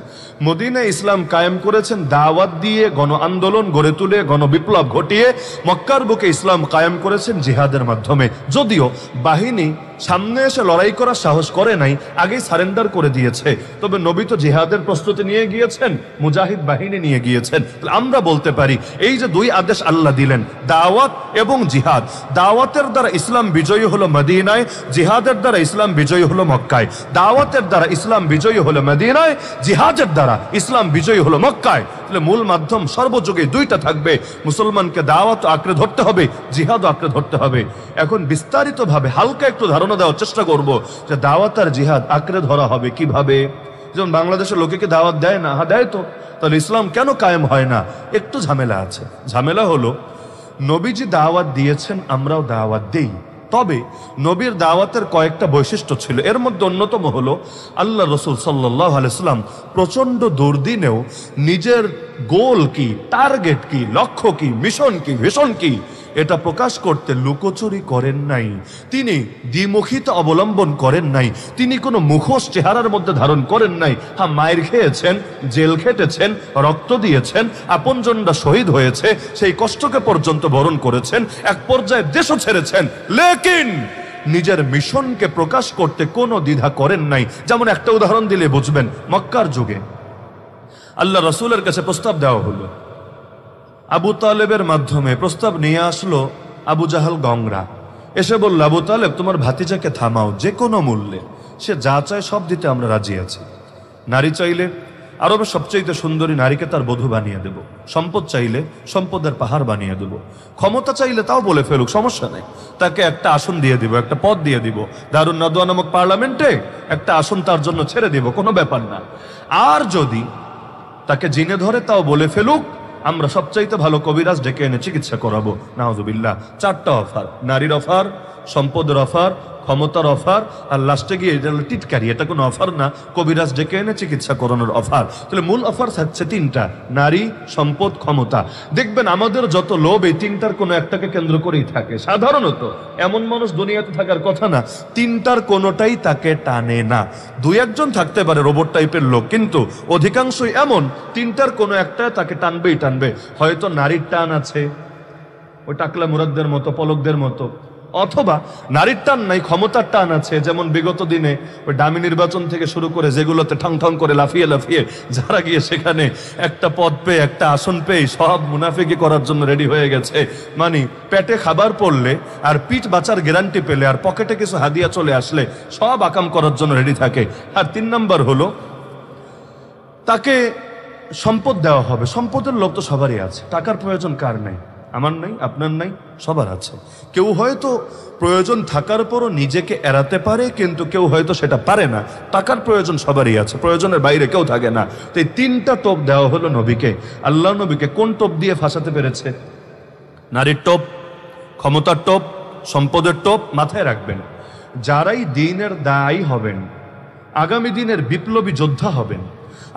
মদিনায় ইসলাম কায়েম করেছেন দাওয়াত দিয়ে, গণ আন্দোলন গড়ে তুলে, গণ বিপ্লব ঘটিয়ে। মক্কার বুকে ইসলাম কায়েম করেছেন জিহাদের মাধ্যমে। যদিও বাহিনী সামনে এসে লড়াই করার সাহস করে নাই, আগেই সারেন্ডার করে দিয়েছে। তবে নবী তো জিহাদের প্রস্তুতি নিয়ে গিয়েছেন, মুজাহিদ বাহিনী নিয়ে গিয়েছেন। আমরা বলতে পারি এই যে দুই আদেশ আল্লাহ দিলেন, দাওয়াত এবং জিহাদ। দাওয়াতের দ্বারা ইসলাম বিজয়ী হলো মদিনায়, জিহাদের দ্বারা ইসলাম বিজয়ী হলো মক্কায়। দাওয়াতের দ্বারা ইসলাম বিজয়ী হলো মদিনায়, জিহাদের দ্বারা ইসলাম বিজয়ী হলো মক্কায়। তাহলে মূল মাধ্যম সর্বযুগে দুইটা থাকবে। মুসলমানকে দাওয়াত আঁকড়ে ধরতে হবে, জিহাদও আঁকড়ে ধরতে হবে। এখন বিস্তারিতভাবে হালকা একটু ধারণা দেওয়ার চেষ্টা করব যে দাওয়াত আর জিহাদ আঁকড়ে ধরা হবে কিভাবে। যেমন বাংলাদেশের লোকে কি দাওয়াত দেয় না? হ্যাঁ দেয় তো। তাহলে ইসলাম কেন কায়েম হয় না? একটু ঝামেলা আছে। ঝামেলা হলো, নবীজি দাওয়াত দিয়েছেন, আমরাও দাওয়াত দেই। তবে নবীর দাওয়াতের কয়েকটা বৈশিষ্ট্য ছিল। এর মধ্যে অন্যতম হলো আল্লাহ রসুল সাল্লাল্লাহু আলাইহি ওয়াসাল্লাম প্রচন্ড দুর্দিনেও নিজের গোল কি, টার্গেট কি, লক্ষ্য কি, মিশন কি, ভিশন কি, এটা প্রকাশ করতে লুকোচুরি করেন নাই, তিনি দ্বিমুখিতা অবলম্বন করেন নাই, তিনি কোনো মুখোশ চেহারার মধ্যে ধারণ করেন নাই। হ্যাঁ, মায়ের খেয়েছেন, জেল খেটেছেন, রক্ত দিয়েছেন, আপনজনরা শহীদ হয়েছে, সেই কষ্টকে পর্যন্ত বরণ করেছেন, এক পর্যায়ে দেশও ছেড়েছেন, লেকিন নিজের মিশনকে প্রকাশ করতে কোনো দ্বিধা করেন নাই। যেমন একটা উদাহরণ দিলে বুঝবেন, মক্কার যুগে আল্লাহ রাসূলের কাছে প্রস্তাব দেওয়া হলো, আবু তালেবের মাধ্যমে প্রস্তাব নিয়ে আসলো আবু জাহাল গংরা, এসে বলল, আবু তালেব তোমার ভাতিজাকে থামাও যে কোনো মূল্যে, সে যা চায় সব দিতে আমরা রাজি আছি। নারী চাইলে আরবের সবচেয়ে সুন্দরী নারীকে তার বধূ বানিয়ে দেব, সম্পদ চাইলে সম্পদের পাহাড় বানিয়ে দেব, ক্ষমতা চাইলে তাও বলে ফেলুক, সমস্যা নেই, তাকে একটা আসন দিয়ে দিব, একটা পদ দিয়ে দিব, দারুন নাদওয়া নামক পার্লামেন্টে একটা আসন তার জন্য ছেড়ে দিব, কোনো ব্যাপার না। আর যদি তাকে জিনে ধরে তাও বলে ফেলুক, আমরা সবচাইতে ভালো কবিরাজ ডেকে এনে চিকিৎসা করাবো। নাউযুবিল্লাহ। 4টা অফার, নারীর অফার, সম্পদের অফার, ক্ষমতার অফার, আর লাস্টে গিয়ে এটা হলো টিটকারি, এটা কোনো অফার না, কবিরাজ ডেকে এনে চিকিৎসা করানোর অফার। তাহলে মূল অফার থাকছে 3টা, নারী, সম্পদ, ক্ষমতা। দেখবেন আমাদের যত লোভ এই 3টার কোনো একটাকে কেন্দ্র করেই থাকে। সাধারণত এমন মানুষ দুনিয়াতে থাকার কথা না, 3টার কোনোটাই তাকে টানে না। 2-1 জন থাকতে পারে রোবট টাইপের লোক, কিন্তু অধিকাংশই এমন 3টার কোনো একটা তাকে টানবেই টানবে। হয়তো নারীর টান আছে, ওই টাকলা মুরাদদের মতো, পলকদের মতো, অথবা নারীর টান নাই, ক্ষমতার টান আছে। যেমন বিগত দিনে ওই ডামি নির্বাচন থেকে শুরু করে যেগুলোতে ঠং ঠং করে লাফিয়ে লাফিয়ে যারা গিয়ে সেখানে একটা পদ পেয়ে, একটা আসন পেয়ে সব মুনাফিকি করার জন্য রেডি হয়ে গেছে। মানে পেটে খাবার পড়লে আর পিঠ বাঁচার গ্যারান্টি পেলে আর পকেটে কিছু হাদিয়া চলে আসলে সব আকাম করার জন্য রেডি থাকে। আর 3 নাম্বার হলো তাকে সম্পদ দেওয়া হবে। সম্পদের লোভ তো সবারই আছে, টাকার প্রয়োজন কার নাই? আমার নাই, আপনার নাই, সবার আছে। কেউ হয়তো প্রয়োজন থাকার পরও নিজেকে এড়াতে পারে, কিন্তু কেউ হয়তো সেটা পারে না। টাকার প্রয়োজন সবারই আছে, প্রয়োজনের বাইরে কেউ থাকে না। তো এই 3টা টোপ দেওয়া হলো নবীকে। আল্লাহ নবীকে কোন টোপ দিয়ে ফাঁসাতে পেরেছে? নারীর টোপ, ক্ষমতার টোপ, সম্পদের টোপ। মাথায় রাখবেন, যারাই দ্বীনের দায়ী হবেন, আগামী দিনের বিপ্লবী যোদ্ধা হবেন,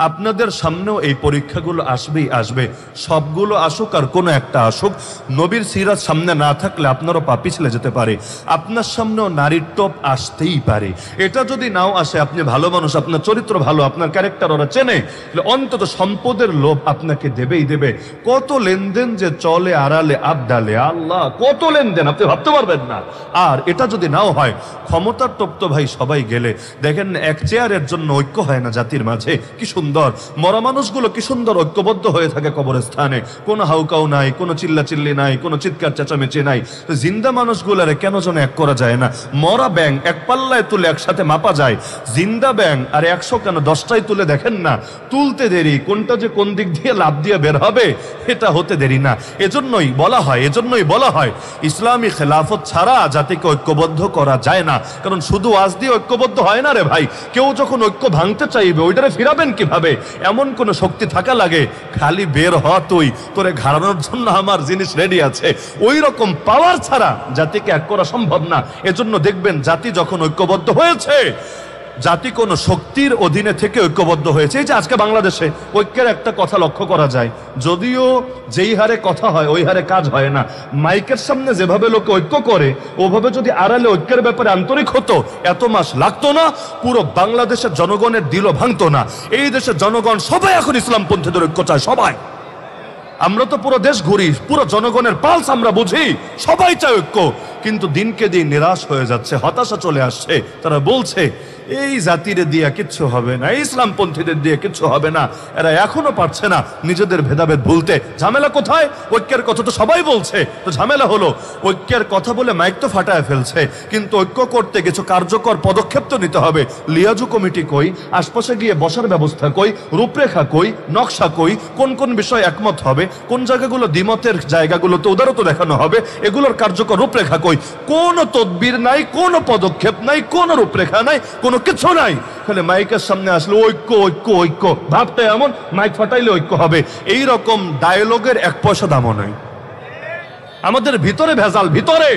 আপনাদের সামনেও এই পরীক্ষাগুলো আসবেই আসবে। সবগুলো আসুক আর কোনো একটা আসুক, নবীর সিরাত সামনে না থাকলে আপনারও পা পিছলে যেতে পারে। আপনার সামনেও নারীর টোপ আসতেই পারে। এটা যদি নাও আসে, আপনি ভালো মানুষ, আপনার চরিত্র ভালো, আপনার ক্যারেক্টার ওরা চেনে, অন্তত সম্পদের লোভ আপনাকে দেবেই দেবে। কত লেনদেন যে চলে আড়ালে আবডালে, আল্লাহ, কত লেনদেন আপনি ভাবতে পারবেন না। আর এটা যদি নাও হয়, ক্ষমতার টোপ তো ভাই সবাই গেলে। দেখেন, এক চেয়ারের জন্য ঐক্য হয় না জাতির মাঝে। কি সুন্দর মরা মানুষগুলো কি সুন্দর ঐক্যবদ্ধ হয়ে থাকে কবরস্থানে, কোনো হাউকাউ নাই, কোনো চিল্লাচিল্লি নাই, কোনো চিৎকার চেঁচামেচি নাই। জিন্দা মানুষগুলারে কেন যেন এক করা যায় না? মরা ব্যাং এক পাল্লায় তুলে একসাথে মাপা যায়, জিন্দা ব্যাং আর 100 কেন 10টাই তুলে দেখেন না, তুলতে দেরি, কোনটা যে কোন দিক দিয়ে লাভ দিয়ে বের হবে এটা হতে দেরি না। এজন্যই বলা হয় ইসলামী খেলাফত ছাড়া জাতিকে ঐক্যবদ্ধ করা যায় না। কারণ শুধু ওয়াজ দিয়ে ঐক্যবদ্ধ হয় না রে ভাই। কেউ যখন ঐক্য ভাঙতে চাইবে, ওইটারে ফিরাবেন কিভাবে? এমন কোন শক্তি থাকা লাগে, খালি বের হ তুই, তোরে ঘাড়ানোর জন্য আমার জিনিস রেডি আছে। ওই রকম পাওয়ার ছাড়া জাতিকে এক করা সম্ভব না। এজন্য দেখবেন জাতি যখন ঐক্যবদ্ধ হয়েছে, জাতি কোন শক্তির অধীনে থেকে ঐক্যবদ্ধ হয়েছে। এই যে আজকে বাংলাদেশে ঐক্যের একটা কথা লক্ষ্য করা যায়, যদিও যেই হারে কথা হয় ওই হারে কাজ হয় না। মাইকের সামনে যেভাবে লোকে ঐক্য করে, ওভাবে যদি আড়ালে ঐক্যের ব্যাপারে আন্তরিক হতো, এত মাস লাগতো না, পুরো বাংলাদেশের জনগণের দিলও ভাঙতো না। এই দেশের জনগণ সবাই এখন ইসলামপন্থীদের ঐক্য চায়, সবাই। আমরা তো পুরো দেশ ঘুরি, পুরো জনগণের পালস আমরা বুঝি, সবাই চায় ঐক্য। কিন্তু দিনকে দিন নিরাশ হয়ে যাচ্ছে, হতাশা চলে আসছে। তারা বলছে এই জাতির দিয়া কিচ্ছু হবে না, ইসলামপন্থীদের দিয়ে কিচ্ছু হবে না। এরা এখনো পারছে না নিজেদের ভেদাভেদ ভুলতে। ঝামেলা কোথায়? ঐক্যের কথা তো সবাই বলছে, তো ঝামেলা হলো ঐক্যের কথা বলে মাইক তো ফাটায় ফেলছে, কিন্তু ঐক্য করতে কিছু কার্যকর পদক্ষেপ তো নিতে হবে। লিয়াজু কমিটি কই, আশপাশে গিয়ে বসার ব্যবস্থা কই, রূপরেখা কই, নকশা কই, কোন কোন বিষয় একমত হবে, কোন জায়গাগুলো দ্বিমতের জায়গাগুলোতে উদারতা দেখানো হবে, এগুলোর কার্যকর রূপরেখা কই? কোন তদবির নাই, কোন পদক্ষেপ নাই, কোন রূপরেখা নাই, কোনো কিছু নাই। খালি মাইকের সামনে আসলে ঐক্য ঐক্য ঐক্য ভাবটা এমন, মাইক ফাটাইলে ঐক্য হবে। এই রকম ডায়লগের 1 পয়সা দামও নাই। আমাদের ভিতরে ভেজাল, ভিতরে।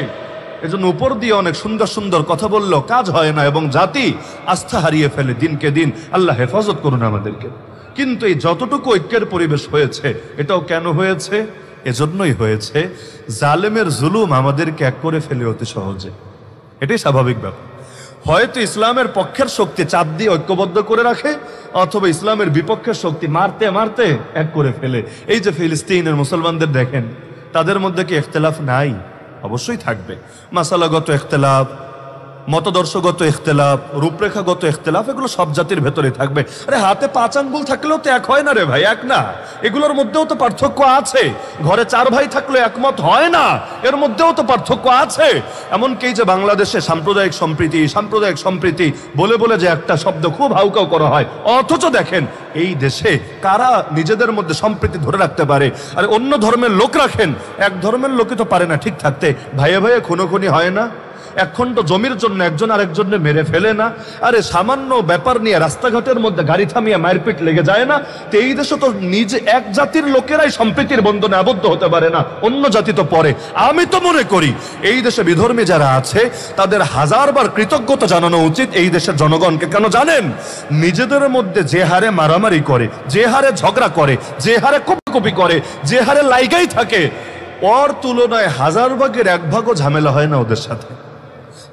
এজন্য উপর দিয়ে অনেক সুন্দর সুন্দর কথা বললেও কাজ হয় না, এবং জাতি আস্থা হারিয়ে ফেলে দিনকে দিন। আল্লাহ হেফাজত করুন আমাদেরকে। কিন্তু এই যতটুকু ঐক্যের পরিবেশ হয়েছে, এটাও কেন হয়েছে? এজন্যই হয়েছে জালেমের জুলুম আমাদেরকে এক করে ফেলে অতি সহজে। এটাই স্বাভাবিক ব্যাপার। হয়তো ইসলামের পক্ষের শক্তি চাপ দিয়ে ঐক্যবদ্ধ করে রাখে, অথবা ইসলামের বিপক্ষের শক্তি মারতে মারতে এক করে ফেলে। এই যে ফিলিস্তিনের মুসলমানদের দেখেন, তাদের মধ্যে কি ইখতিলাফ নাই? অবশ্যই থাকবে। মাসালাগত ইখতিলাফ, মতদর্শগত ইখতিলাফ, রূপরেখাগত ইখতিলাফ, এগুলো সব জাতির ভেতরে থাকবে। আরে হাতে 5 আঙ্গুল থাকলেও তো এক হয় না রে ভাই, এক না। এগুলোর মধ্যেও তো পার্থক্য আছে। ঘরে 4 ভাই থাকলে একমত হয় না, এর মধ্যেও তো পার্থক্য আছে। এমনকি যে বাংলাদেশে সাম্প্রদায়িক সম্প্রীতি বলে বলে যে একটা শব্দ খুব হাউকাউ করা হয়, অথচ দেখেন এই দেশে কারা নিজেদের মধ্যে সম্প্রীতি ধরে রাখতে পারে? আর অন্য ধর্মের লোক রাখেন, এক ধর্মের লোকই তো পারে না ঠিক থাকতে। ভাইয়ে ভাইয়ে খুনোখুনি হয় না? এক খণ্ড জমির জন্য একজন আরেকজনের মেরে ফেলে না? আরে সামান্য ব্যাপার নিয়ে রাস্তাঘাটের মধ্যে গাড়ি থামিয়ে মারপিট লেগে যায় না? তো এই দেশে তো নিজে এক জাতির লোকেরাই সম্প্রীতির বন্ধনে আবদ্ধ হতে পারে না, অন্য জাতি তো পরে। আমি তো মনে করি এই দেশে বিধর্মী যারা আছে তাদের 1000বার কৃতজ্ঞতা জানানো উচিত এই দেশের জনগণকে। কেন জানেন? নিজেদের মধ্যে যে হারে মারামারি করে, যে হারে ঝগড়া করে, যে হারে কপি করে, যে হারে লাইগাই থাকে, ওর তুলনায় 1000 ভাগের 1 ভাগও ঝামেলা হয় না ওদের সাথে।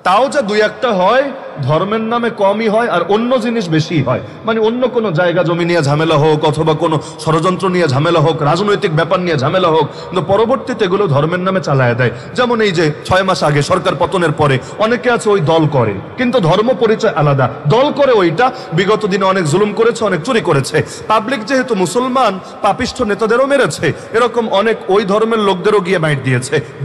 তাও যে 2-1টা হয়, ধর্মের নামে কমই হয়, আর অন্য জিনিস বেশি হয়। মানে অন্য কোনো জায়গা জমি নিয়ে ঝামেলা হোক, অথবা কোনো ষড়যন্ত্র নিয়ে ঝামেলা হোক, রাজনৈতিক ব্যাপার নিয়ে ঝামেলা হোক, কিন্তু পরবর্তীতে এগুলো ধর্মের নামে চালায় দেয়। যেমন এই যে 6 মাস আগে সরকার পতনের পরে অনেকে আছে ওই দল করে, কিন্তু ধর্ম পরিচয় আলাদা। দল করে ওইটা বিগত দিনে অনেক জুলুম করেছে, অনেক চুরি করেছে। পাবলিক যেহেতু মুসলমান, পাপিষ্ঠ নেতাদেরও মেরেছে, এরকম অনেক ওই ধর্মের লোকদেরও গিয়ে মাইট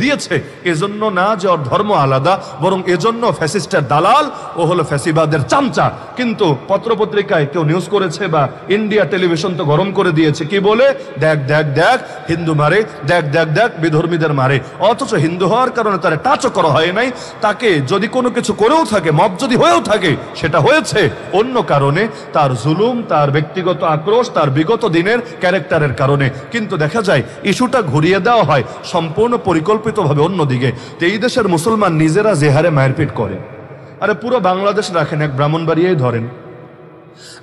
দিয়েছে। এজন্য না যে ওর ধর্ম আলাদা, বরং এজন্য ফ্যাসিস্টের দালাল, ও হলো ফ্যাসিবাদের চামচা। কিন্তু পত্রপত্রিকায় কেউ নিউজ করেছে, বা ইন্ডিয়া টেলিভিশন তো গরম করে দিয়েছে, কি বলে? দেখ দেখ দেখ হিন্দু মারে, দেখ দেখ দেখ বিধর্মীদের মারে। অথচ হিন্দু হওয়ার কারণে তার টাচও করা হয় নাই। তাকে যদি কোনো কিছু করেও থাকে, মব যদি হয়েও থাকে, সেটা হয়েছে অন্য কারণে, তার জুলুম, তার ব্যক্তিগত আক্রোশ, তার বিগত দিনের ক্যারেক্টারের কারণে। কিন্তু দেখা যায় ইস্যুটা ঘুরিয়ে দেওয়া হয় সম্পূর্ণ পরিকল্পিতভাবে অন্যদিকে। তো এই দেশের মুসলমান নিজেরা যে হারে মারপিট করে, আরে পুরো বাংলাদেশ রাখেন, এক ব্রাহ্মণবাড়িয়াই ধরেন।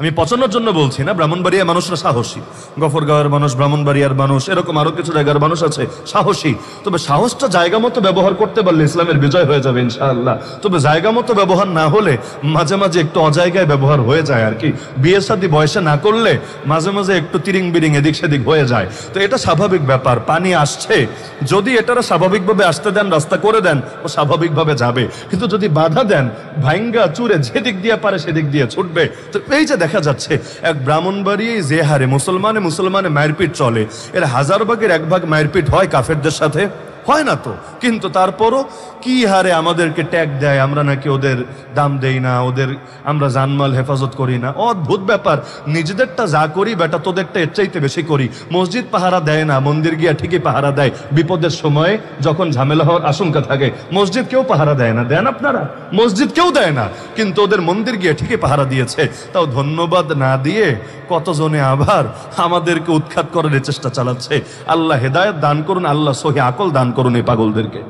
আমি পচানোর জন্য বলছি না, ব্রাহ্মণবাড়িয়ার মানুষরা সাহসী, গফরগাঁওয়ের মানুষ, ব্রাহ্মণবাড়িয়ার মানুষ, এরকম আরো কিছু জায়গার মানুষ আছে সাহসী। তবে সাহসটা জায়গা মতো ব্যবহার করতে পারলে ইসলামের বিজয় হয়ে যাবে ইনশাআল্লাহ। তবে জায়গা মতো ব্যবহার না হলে মাঝে মাঝে একটু অজায়গায় ব্যবহার হয়ে যায় আর কি। বিয়ে শাদী বয়সে না করলে মাঝে মাঝে একটু তিরিং বিরিং এদিক সেদিক হয়ে যায়। তো এটা স্বাভাবিক ব্যাপার। পানি আসছে, যদি এটারা স্বাভাবিকভাবে আসতে দেন, রাস্তা করে দেন, ও স্বাভাবিকভাবে যাবে। কিন্তু যদি বাধা দেন, ভাঙ্গা চুরে যেদিক দিয়ে পারে সেদিক দিয়ে ছুটবে। তো এই যে দেখা যাচ্ছে এক ব্রাহ্মণবাড়িয়ায় যে হারে মুসলমানে মারপিট চলে, এর 1000 ভাগের 1 ভাগ মারপিট হয় কাফেরদের সাথে? হয় না তো। কিন্তু তারপরও কি হারে আমাদেরকে ট্যাগ দেয়, আমরা নাকি ওদের দাম দেই না, ওদের আমরা জানমাল হেফাজত করি না। অদ্ভুত ব্যাপার। নিজেদেরটা যা করি বেটা তোদেরটা এর চাইতে বেশি করি। মসজিদ পাহারা দেয় না, মন্দির গিয়া ঠিকই পাহারা দেয় বিপদের সময়ে, যখন ঝামেলা হওয়ার আশঙ্কা থাকে। মসজিদ কেউ পাহারা দেয় না, দেন আপনারা? মসজিদ কেউ দেয় না, কিন্তু ওদের মন্দির গিয়ে ঠিকই পাহারা দিয়েছে। তাও ধন্যবাদ না দিয়ে কতজনে আবার আমাদেরকে উৎখাত করার চেষ্টা চালাচ্ছে। আল্লাহ হেদায়েত দান করুন, আল্লাহ সহি আকল দান করুন এই পাগলদেরকে।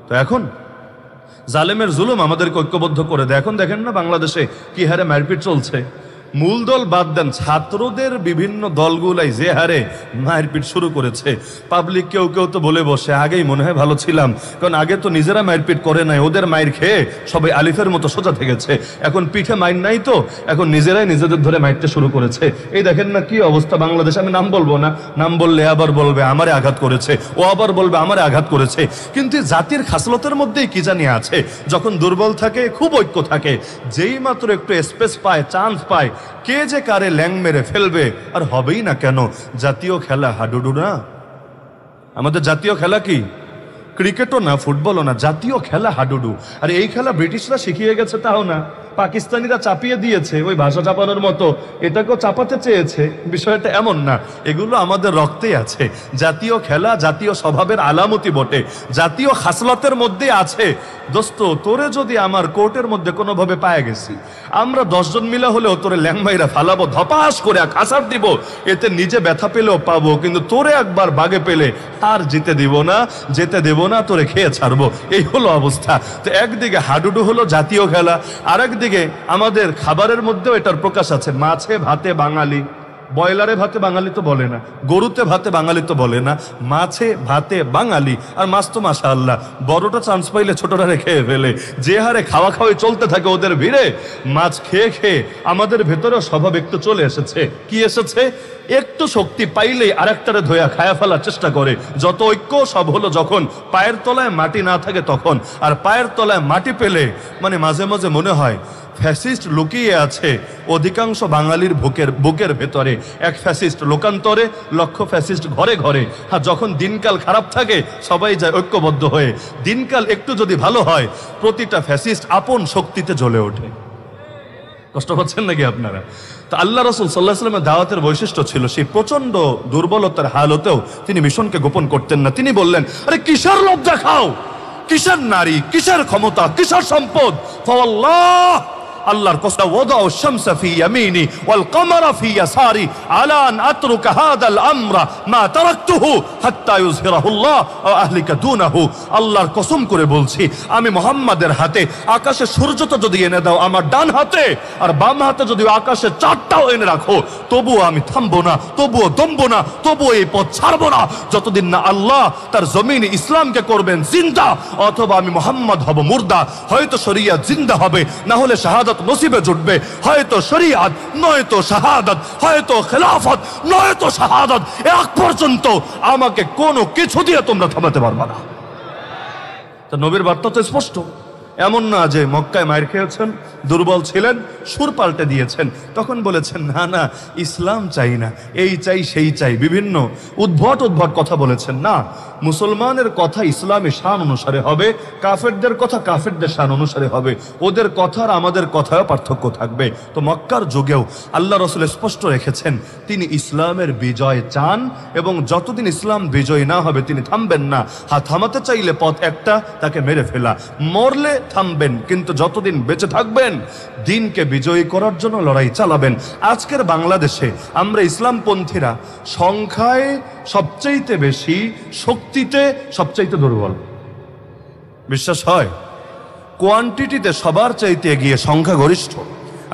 তো এখন জালেমের জুলুম আমাদেরকে ঐক্যবদ্ধ করে দেয়। এখন দেখেন না বাংলাদেশে কি হারে মারপিট চলছে। মূল দল বাদ দেন, ছাত্রদের বিভিন্ন দলগুলাই যে হারে মারপিট শুরু করেছে। পাবলিক কেউ কেউ তো বলে বসে, আগেই মনে হয় ভালো ছিলাম, কারণ আগে তো নিজেরা মারপিট করে নাই, ওদের মায়ের খেয়ে সবাই আলিফের মতো সোজা থেকেছে। এখন পিঠে মাইর নাই তো, এখন নিজেরাই নিজেদের ধরে মারতে শুরু করেছে। এই দেখেন না কি অবস্থা বাংলাদেশ। আমি নাম বলবো না, নাম বললে আবার বলবে আমারে আঘাত করেছে, ও আবার বলবে আমারে আঘাত করেছে। কিন্তু জাতির খাসলতের মধ্যেই কি জানি আছে, যখন দুর্বল থাকে খুব ঐক্য থাকে, যেই মাত্র একটু স্পেস পায়, চান্স পায়, কে যে কারে ল্যাং মেরে ফেলবে। আর হবেই না কেন? জাতীয় খেলা হাডুডু না? আমাদের জাতীয় খেলা কি? ক্রিকেটও না, ফুটবলও না, জাতীয় খেলা হাডুডু। আর এই খেলা ব্রিটিশরা শিখিয়ে গেছে তাও না, পাকিস্তানিরা চাপিয়ে দিয়েছে ওই ভাষা চাপানোর মতো, এটাকেও চাপাতে চেয়েছে। বিষয়টা এমন না, এগুলো আমাদের রক্তেই আছে। জাতীয় খেলা জাতীয় স্বভাবের আলামতি বটে, জাতীয় খাসলতের মধ্যে আছে। দোস্ত, তোরে যদি আমার কোর্টের মধ্যে কোনোভাবে পায়ে গেছি, আমরা 10 জন মিলা হলেও তোরে ল্যাংমাইরা ফালাবো, ধপাস করে খাসার দিব, এতে নিজে ব্যথা পেলেও পাবো, কিন্তু তোরে একবার বাগে পেলে আর যেতে দেব না, তোরে খেয়ে ছাড়বো। এই হলো অবস্থা। তো একদিকে হাডুডু হলো জাতীয় খেলা, আর একদিকে আমাদের খাবারের মধ্যেও এটার প্রকাশ আছে। মাছে ভাতে বাঙালি, ব্রয়লারে ভাতে বাঙালি তো বলে না, গরুতে ভাতে বাঙালি তো বলে না, মাছে ভাতে বাঙালি। আর মাছ তো মাশাআল্লাহ বড়টা চান্স পাইলে ছোটটা রেখে ফেলে। যে হারে খাওয়া খাওয়াই চলতে থাকে ওদের ভিড়ে, মাছ খেয়ে খেয়ে আমাদের ভেতরেও স্বভাব একটু চলে এসেছে। কি এসেছে? একটু শক্তি পাইলেই আরেকটারে ধোয়া খায়া ফেলার চেষ্টা করে। যত ঐক্য সব হলো যখন পায়ের তলায় মাটি না থাকে তখন। আর পায়ের তলায় মাটি পেলে মানে মাঝে মাঝে মনে হয় ফ্যাসিস্ট লুকিয়ে আছে অধিকাংশ বাঙালির বুকের ভেতরে। এক ফ্যাসিস্ট লোকান্তরে, লক্ষ ফ্যাসিস্ট ঘরে ঘরে। আর যখন দিনকাল খারাপ থাকে সবাই যায় ঐক্যবদ্ধ হয়ে। দিনকাল একটু যদি ভালো হয় প্রতিটা ফ্যাসিস্ট আপন শক্তিতে জ্বলে ওঠে। কষ্ট পাচ্ছেন নাকি আপনারা? তো আল্লাহ রাসূল সাল্লাল্লাহু আলাইহি ওয়াসাল্লামের দাওয়াতের বৈশিষ্ট্য ছিল সেই প্রচন্ড দুর্বলতার হালতেও তিনি মিশনকে গোপন করতেন না। তিনি বললেন, আরে কিসের লোভ দেখাও, কিসের নারী, কিসের ক্ষমতা, কিসের সম্পদ? ফাওয়াল্লাহ, আল্লাহর কসম, ওয়াদাউ শামসা ফি ইয়ামিনি ওয়াল কমারা ফি ইয়াসারি আলা আন আতরুকা হাদাল আমরা মা তারাকতুহু হাত্তা ইউযহিরাহুল্লাহ ওয়া আহলিকা দুনাহু। আল্লাহর কসম করে বলছি, আমি মুহাম্মাদের হাতে আকাশে সূর্যটা যদি এনে দাও আমার ডান হাতে, আর বাম হাতে যদি আকাশে চারটাও এনে রাখো, তবুও আমি থামবো না, তবুও দমবো না, তবুও এই পথ ছাড়বো না যতদিন না আল্লাহ তার জমিনে ইসলামকে করবেন জিন্দা, অথবা আমি মুহাম্মদ হব মুর্দা। হয়তো শরিয়ত জিন্দা হবে, না হলে শাহাদাত নসিবে জুটবে। হয়তো শরিয়ত নয়তো শাহাদাত, হয়তো খেলাফত নয়তো শাহাদাত। এক পর্যন্ত আমাকে কোনো কিছু দিয়ে তোমরা থামাতে পারবে না। তো নবীর বার্তা তো স্পষ্ট। এমন না যে মক্কায় মায়ের খেয়েছেন, দুর্বল ছিলেন, সুর পাল্টে দিয়েছেন, তখন বলেছেন না না ইসলাম চাই না, এই চাই সেই চাই, বিভিন্ন উদ্ভট কথা বলেছেন। না, মুসলমানের কথা ইসলামের শান অনুসারে হবে, কাফেরদের কথা কাফেরদের শান অনুসারে হবে। ওদের কথা আর আমাদের কথায়ও পার্থক্য থাকবে। তো মক্কার যুগেও আল্লাহ রাসূল স্পষ্ট রেখেছেন তিনি ইসলামের বিজয় চান, এবং যতদিন ইসলাম বিজয় না হবে তিনি থামবেন না। থামাতে চাইলে পথ একটা, তাকে মেরে ফেলা। মরলে থামবেন, কিন্তু যতদিন বেঁচে থাকবেন দিনকে বিজয়ী করার জন্য লড়াই চালাবেন। আজকের বাংলাদেশে আমরা ইসলামপন্থীরা সংখ্যায় সবচাইতে বেশি, শক্তিতে সবচাইতে দুর্বল। বিশ্বাস হয়? কোয়ান্টিটিতে সবার চাইতে এগিয়ে সংখ্যাগরিষ্ঠ,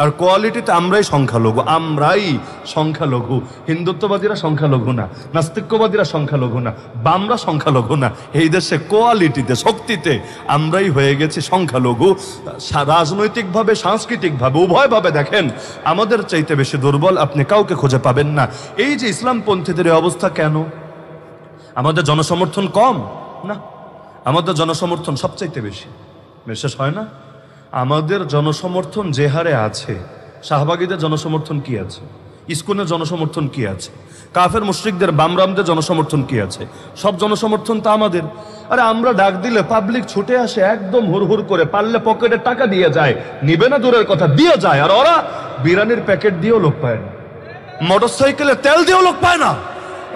আর কোয়ালিটিতে আমরাই সংখ্যালঘু। হিন্দুত্ববাদীরা সংখ্যালঘু না, নাস্তিক্যবাদীরা সংখ্যালঘু না, বামরা সংখ্যালঘু না। এই দেশে কোয়ালিটিতে, শক্তিতে আমরাই হয়ে গেছি সংখ্যালঘু। রাজনৈতিকভাবে, সাংস্কৃতিকভাবে, উভয়ভাবে দেখেন আমাদের চাইতে বেশি দুর্বল আপনি কাউকে খুঁজে পাবেন না। এই যে ইসলামপন্থীদের অবস্থা কেন? আমাদের জনসমর্থন কম না, আমাদের জনসমর্থন সবচাইতে বেশি। বিশ্বাস হয় না? আমাদের জনসমর্থন যে হারে আছে, শাহবাগীদের জনসমর্থন কি আছে, ইসকনের জনসমর্থন কি আছে, কাফের মুশরিকদের, বামরামদের জনসমর্থন কি আছে? সব জনসমর্থন তা আমাদের। আরে আমরা ডাক দিলে পাবলিক ছুটে আসে একদম হুড়হুড় করে, পারলে পকেটে টাকা দিয়ে যায়, নিবে না দূরের কথা, দিয়ে যায়। আর ওরা বিরিয়ানির প্যাকেট দিয়েও লোক পায় না, মোটরসাইকেলে তেল দিয়েও লোক পায় না।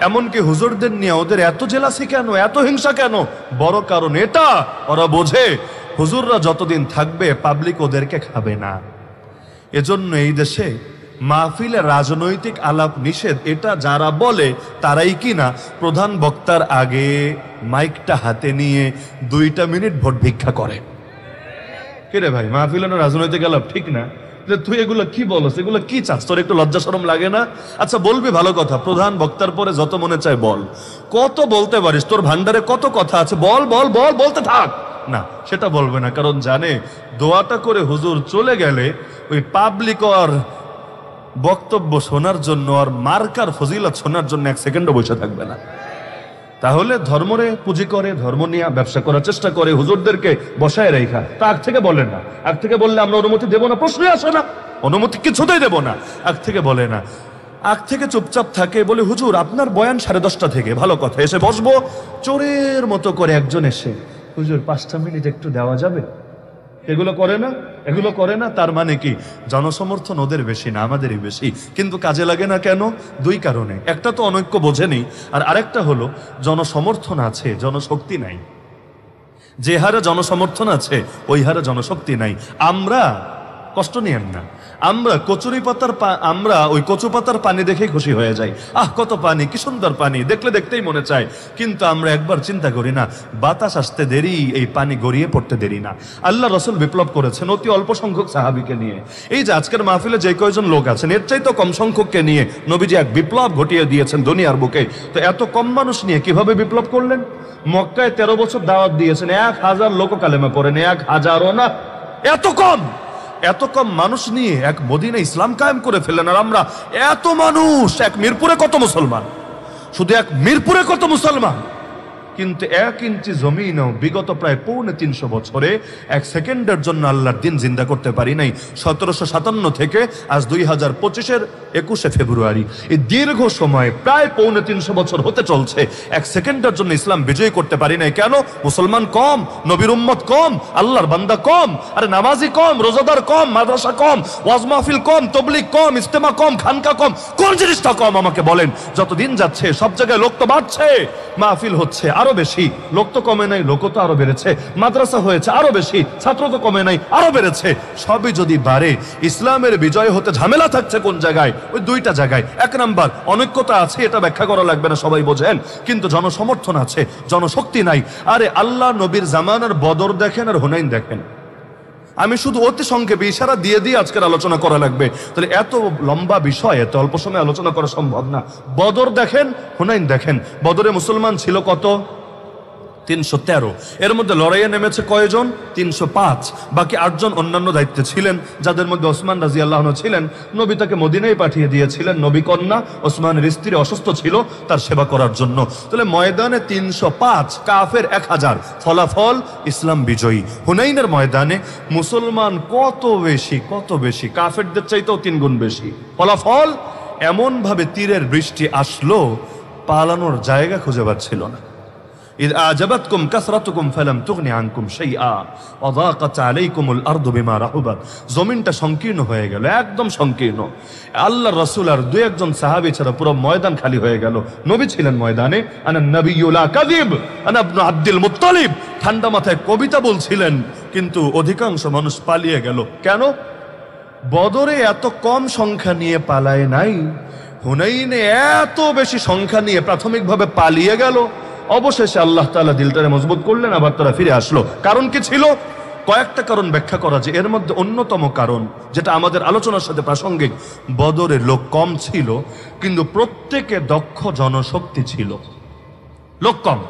এমনকি হুজুরদের নিয়ে ওদের এত জেলাসি কেন, এত হিংসা কেন? বড় কারণ এটা, ওরা বোঝে হুজুররা যতদিন থাকবে পাবলিক ওদেরকে খাবে না। এজন্য এই দেশে মাহফিলে রাজনৈতিক আলাপ নিষেধ, এটা যারা বলে তারাই কিনা প্রধান বক্তার আগে মাইকটা হাতে নিয়ে 2 মিনিট ভোট ভিক্ষা করে। কিরে ভাই, মাহফিলে না রাজনৈতিক আলাপ, ঠিক না? তুই এগুলো কি বলস, এগুলো কি চাস? তোর একটু লজ্জা শরম লাগে না? আচ্ছা বলবি, ভালো কথা, প্রধান বক্তার পরে যত মনে চায় বল, কত বলতে পারিস, তোর ভান্ডারে কত কথা আছে, বল বল বল, বলতে থাক। না, সেটা বলবে না, কারণ জানে দোয়াটা করে হুজুর চলে গেলে ওই পাবলিক আর বক্তব্য শোনার জন্য আর মার্কার ফজিলত শোনার জন্য 1 সেকেন্ডও বসে থাকবে না। তাহলে ধর্মরে পুঁজি করে, ধর্ম নিয়ে ব্যবসা করার চেষ্টা করে, হুজুরদেরকে বসায় রেখা। তা আগ থেকে বলেন না, আগ থেকে বললে আমরা অনুমতি দেবো না, প্রশ্নই আসে না, অনুমতি কিছুতেই দেবো না। আগ থেকে বলে না, আগ থেকে চুপচাপ থাকে, বলে হুজুর আপনার বয়ান 10:30 থেকে, ভালো কথা, এসে বসবো। চোরের মতো করে একজন এসে, হুজুর 5 মিনিট একটু দেওয়া যাবে? এগুলো করে না। তার মানে কি জনসমর্থন ওদের বেশি না, আমাদেরই বেশি। কিন্তু কাজে লাগে না কেন? 2 কারণে। একটা তো অনৈক্য বোঝেনি, আর আরেকটা হলো জনসমর্থন আছে, জনশক্তি নাই। যে হারে জনসমর্থন আছে ওই হারে জনশক্তি নাই। কষ্ট নিয়েন না। আমরা আমরা ওই কচু পাতার পানি দেখেই খুশি হয়ে যাই, আহ কত পানি, কি সুন্দর পানি, দেখলে দেখতেই মনে চায়। কিন্তু আমরা একবার চিন্তা করি না, বাতাস আসতে দেরি, এই পানি গড়িয়ে পড়তে দেরি না। আল্লাহ রসুল বিপ্লব করেছেন অতি অল্প সংখ্যক সাহাবীকে নিয়ে। এই যে আজকের মাহফিলে যে কয়জন লোক আছেন, এর চাইতে কম সংখ্যককে নিয়ে নবীজি এক বিপ্লব ঘটিয়ে দিয়েছেন দুনিয়ার বুকে। তো এত কম মানুষ নিয়ে কিভাবে বিপ্লব করলেন? মক্কায় 13 বছর দাওয়াত দিয়েছেন, 1000 লোক কালেমা পড়েন, 1000ও না, এত কম মানুষ নিয়ে এক মদিনা ইসলাম কায়েম করে ফেললেন। আর আমরা এত মানুষ, এক মিরপুরে কত মুসলমান, শুধু এক মিরপুরে কত মুসলমান, কিন্তু 1 ইঞ্চি জমিনও বিগত প্রায় 350 বছরে 1 সেকেন্ডের জন্য আল্লাহর দিন জিন্দা করতে পারি নাই। 1757 থেকে আজ 2025-এর 21শে ফেব্রুয়ারি, এই দীর্ঘ সময় প্রায় 350 বছর হতে চলছে, 1 সেকেন্ডের জন্য ইসলাম বিজয় করতে পারি নাই। কেন? মুসলমান কম, নবীর উম্মত কম, আল্লাহর বান্দা কম, আরে নামাজি কম, রোজাদার কম, মাদ্রাসা কম, ওয়াজ মাহফিল কম, তাবলীগ কম, ইজতেমা কম, খানকা কম, কোন জিনিসটা কম আমাকে বলেন? যত দিন যাচ্ছে সব জায়গায় লোক তো বাড়ছে, মাহফিল হচ্ছে আরো বেশি, লোক তো কমে নাই, লোক তো আরো বেড়েছে, মাদ্রাসা হয়েছে আরো বেশি, ছাত্র তো কমে নাই, আরো বেড়েছে। সবই যদি বাড়ে, ইসলামের বিজয় হতে ঝামেলা থাকছে কোন জায়গায়? ওই 2টা জায়গায়। 1 নাম্বার, অনৈক্যতা আছে, এটা ব্যাখ্যা করা লাগবে না, সবাই বোঝেন, কিন্তু জনসমর্থন আছে, জনশক্তি নাই। আরে আল্লাহ নবীর জামানার বদর দেখেন আর হুনাইন দেখেন। আমি শুধু অতি সংক্ষেপে ইশারা দিয়ে দিয়ে আজকের আলোচনা করা লাগবে, তাহলে এত লম্বা বিষয় এত অল্প সময় আলোচনা করা সম্ভব না। বদর দেখেন, হুনাইন দেখেন। বদরে মুসলমান ছিল কত? 313। এর মধ্যে লড়াইয়ে নেমেছে কয়জন? 305। বাকি 8 জন অন্যান্য দায়িত্বে ছিলেন, যাদের মধ্যে ওসমান রাদিয়াল্লাহু আনহু ছিলেন। নবী তাকে মদিনায় পাঠিয়ে দিয়েছিলেন, নবী কন্যা ওসমানের স্ত্রী অসুস্থ ছিল, তার সেবা করার জন্য। তাহলে ময়দানে 305, কাফের 1000, ফলাফল ইসলাম বিজয়ী। হুনাইনের ময়দানে মুসলমান কত বেশি, কাফেরদের চাইতেও 3 গুণ বেশি। ফলাফল এমন ভাবে তীরের বৃষ্টি আসলো, পালানোর জায়গা খুঁজে পাচ্ছিল না। إذ أعجبتكم كثرتكم فلم تغن عنكم شيئا وضاقت عليكم الأرض بما رحبت। জমিনটা সংকীর্ণ হয়ে গেল, একদম সংকীর্ণ। আল্লাহর রাসূল আর 2-1 জন সাহাবী ছাড়া পুরো ময়দান খালি হয়ে গেল। নবী ছিলেন ময়দানে, আনা নবিয়্যু লা কাযিব আনা ইবনু আব্দুল মুত্তালিব, ঠান্ডা মাথায় কবিতা বলছিলেন, কিন্তু অধিকাংশ মানুষ পালিয়ে গেল। কেন? বদরে এত কম সংখ্যা নিয়ে পালায় নাই, হুনাইনে এত বেশি সংখ্যা নিয়ে প্রাথমিকভাবে পালিয়ে গেল। অবশেষে আল্লাহ তাআলা দিলটারে মজবুত করলেন, আবার তারা ফিরে আসলো। কারণ কি ছিল? কয়েকটা কারণ ব্যাখ্যা করা যায়। এর মধ্যে অন্যতম কারণ, যেটা আমাদের আলোচনার সাথে প্রাসঙ্গিক, বদরে লোক কম ছিল, কিন্তু প্রত্যেকে দক্ষ জনশক্তি ছিল। লোক কম,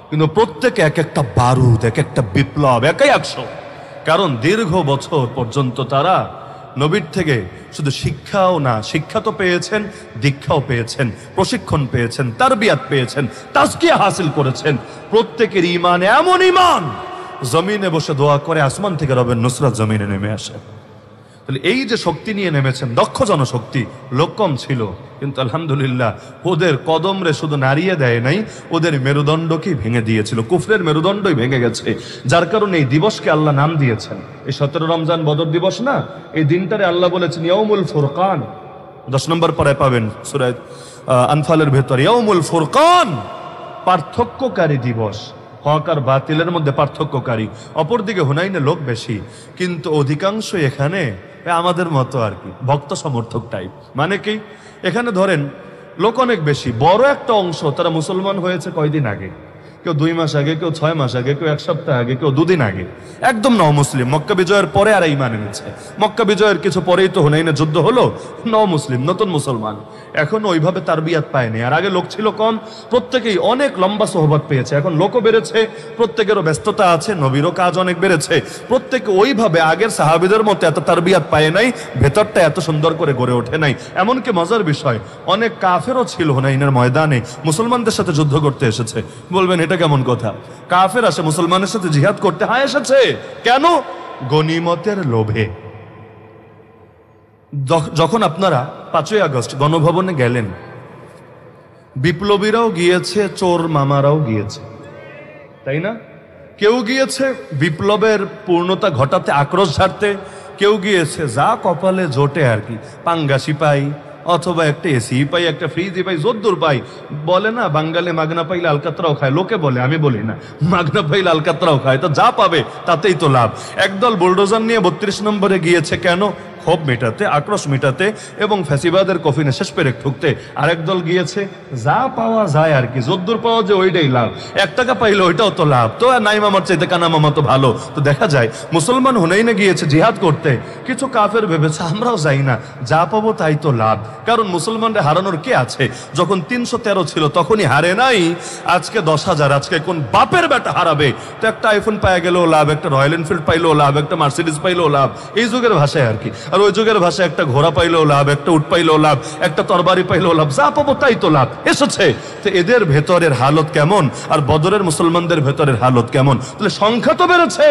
কিন্তু প্রত্যেকে এক একটা বারুদ, এক একটা বিপ্লব, একাই 100। কারণ দীর্ঘ বছর পর্যন্ত তারা নবীর থেকে শুধু শিক্ষাও না, শিক্ষা তো পেয়েছেন, দীক্ষাও পেয়েছেন, প্রশিক্ষণ পেয়েছেন, তারবিয়াত পেয়েছেন, তাজকিয়া হাসিল করেছেন। প্রত্যেকের ঈমান এমন ঈমান, জমিনে বসে দোয়া করে আসমান থেকে রবের নুসরাত জমিনে নেমে আসে। তাহলে এই যে শক্তি নিয়ে নেমেছেন, দক্ষ জনশক্তি, লোক কম ছিল, কিন্তু আলহামদুলিল্লাহ ওদের কদমরে শুধু নাড়িয়ে দেয় নাই, ওদের মেরুদণ্ডকেই ভেঙে দিয়েছিল। কুফরের মেরুদণ্ডই ভেঙে গেছে, যার কারণে এই দিবসকে আল্লাহ নাম দিয়েছেন। এই 17 রমজান বদর দিবস না, এই দিনটারে আল্লাহ বলেছেন ইয়াউমুল ফুরকান। 10 নম্বর পরে পাবেন সূরা আনফালের ভেতর, ইয়াউমুল ফুরকান, পার্থক্যকারী দিবস, হক আর বাতিলের মধ্যে পার্থক্যকারী। অপরদিকে হুনাইনে লোক বেশি, কিন্তু অধিকাংশ এখানে আমাদের মতো আর কি, ভক্ত সমর্থক টাইপ। মানে কি, এখানে ধরেন লোক অনেক বেশি, বড় একটা অংশ তারা মুসলমান হয়েছে কয়দিন আগে, কেউ 2 মাস আগে, কেউ 6 মাস আগে, কেউ 1 সপ্তাহ আগে, কেউ 2 দিন আগে, একদম নও-মুসলিম। মক্কা বিজয়ের পরে আর ঈমান এনেছে। মক্কা বিজয়ের কিছু পরেই তো হুনাইনের যুদ্ধ হলো, নও-মুসলিম, নতুন মুসলমান, এখনো ওইভাবে তারবিয়াত পায়নি। আর আগে লোক ছিল কম, প্রত্যেকেই অনেক লম্বা সোহবত পেয়েছে। এখন লোকও বেড়েছে, প্রত্যেকেরও ব্যস্ততা আছে, নবীরও কাজ অনেক বেড়েছে, প্রত্যেকে ওইভাবে আগের সাহাবীদের মতো এত তারবিয়াত পায় নাই, ভেতরটা এত সুন্দর করে গড়ে ওঠে নাই। এমনকি মজার বিষয়, অনেক কাফেরও ছিল হুনাইনের ময়দানে, মুসলমানদের সাথে যুদ্ধ করতে এসেছে। বলবেন এটা কেমন কথা? কাফের আসে মুসলমানের সাথে জিহাদ করতে? হ্যাঁ এসেছে। কেন? গনিমতের লোভে। যখন আপনারা 5ই আগস্ট গণভবনে গেলেন, বিপ্লবীরাও গিয়েছে, চোর মামারাও গিয়েছে, তাই না? কেউ গিয়েছে বিপ্লবের পূর্ণতা ঘটাতে, আক্রোশ ঝাড়তে, কেউ গিয়েছে যা কপালে জোটে আর কি, পাঙ্গা সিপাই, অথবা একটা এসি পাই, একটা ফ্রিজ পাই, যদ্দূর পাই। বলে না বাঙালি মাগনা পাইলে আলকাতরাও খায়, লোকে বলে, আমি বলি না, মাগনা পাইলে আলকাতরাও খায়। তো যা পাবে তাতেই তো লাভ। একদল বুলডোজার নিয়ে 32 নম্বরে গিয়েছে কেন? ক্ষোভ মেটাতে, আক্রোশ মেটাতে এবং ফ্যাসিবাদের কফিনে শেষ পেরেক ঠুকতে। আরেক দল গিয়েছে যা পাওয়া যায় আর কি, যদ্দূর পাওয়া যায় ওইটাই লাভ। 1 টাকা পাইলে ওইটাও তো লাভ, তো নাই মামার চাইতে কানা মামা তো ভালো। তো দেখা যায় মুসলমান হুনাইনে গিয়েছে জিহাদ করতে, কিছু কাফের ভেবেছে আমরাও যাই না, যা পাবো তাই তো লাভ। কারণ মুসলমানরা হারানোর কে আছে? যখন 313 ছিল তখনই হারে নাই, আজকে 10,000, আজকে কোন বাপের বেটা হারাবে? তো একটা আইফোন পাওয়া গেলেও লাভ, একটা রয়্যাল এনফিল্ড পাইলেও লাভ, একটা মার্সিডিজ পাইলেও লাভ, এই যুগের ভাষায় আর কি। আর ওই যুগের ভাষায় একটা ঘোড়া পাইলেও লাভ, একটা উট পাইলেও লাভ, একটা তরবারি পাইলেও লাভ, যা পাবো তাই তো লাভ এসেছে। তো এদের ভেতরের হালত কেমন আর বদরের মুসলমানদের ভেতরের হালত কেমন? তাহলে সংখ্যা তো বেড়েছে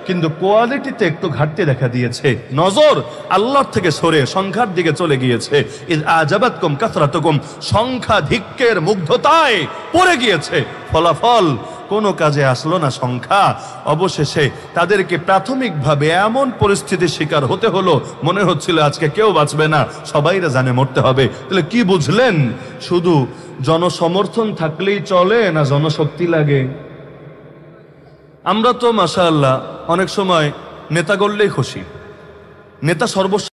কিন্তু কোয়ালিটিতে একটু ঘাটতি দেখা দিয়েছে। নজর আল্লাহর থেকে সরে সংখ্যার দিকে চলে গিয়েছে। ইজ আজাবাতকুম কাসরাতুকুম, সংখ্যাধিক্যের মুগ্ধতায় পড়ে গিয়েছে। ফলাফল কোনো কাজে আসলো না সংখ্যা। অবশেষে তাদেরকে প্রাথমিকভাবে এমন পরিস্থিতির শিকার হতে হলো, মনে হচ্ছিল আজকে কেউ বাঁচবে না, সবাইরা জানে মরতে হবে। তাহলে কি বুঝলেন? শুধু জনসমর্থন থাকলেই চলে না জনশক্তি লাগে? আমরা তো মাশাআল্লাহ অনেক সময় নেতা গড়লেই খুশি, নেতা সর্বস্ব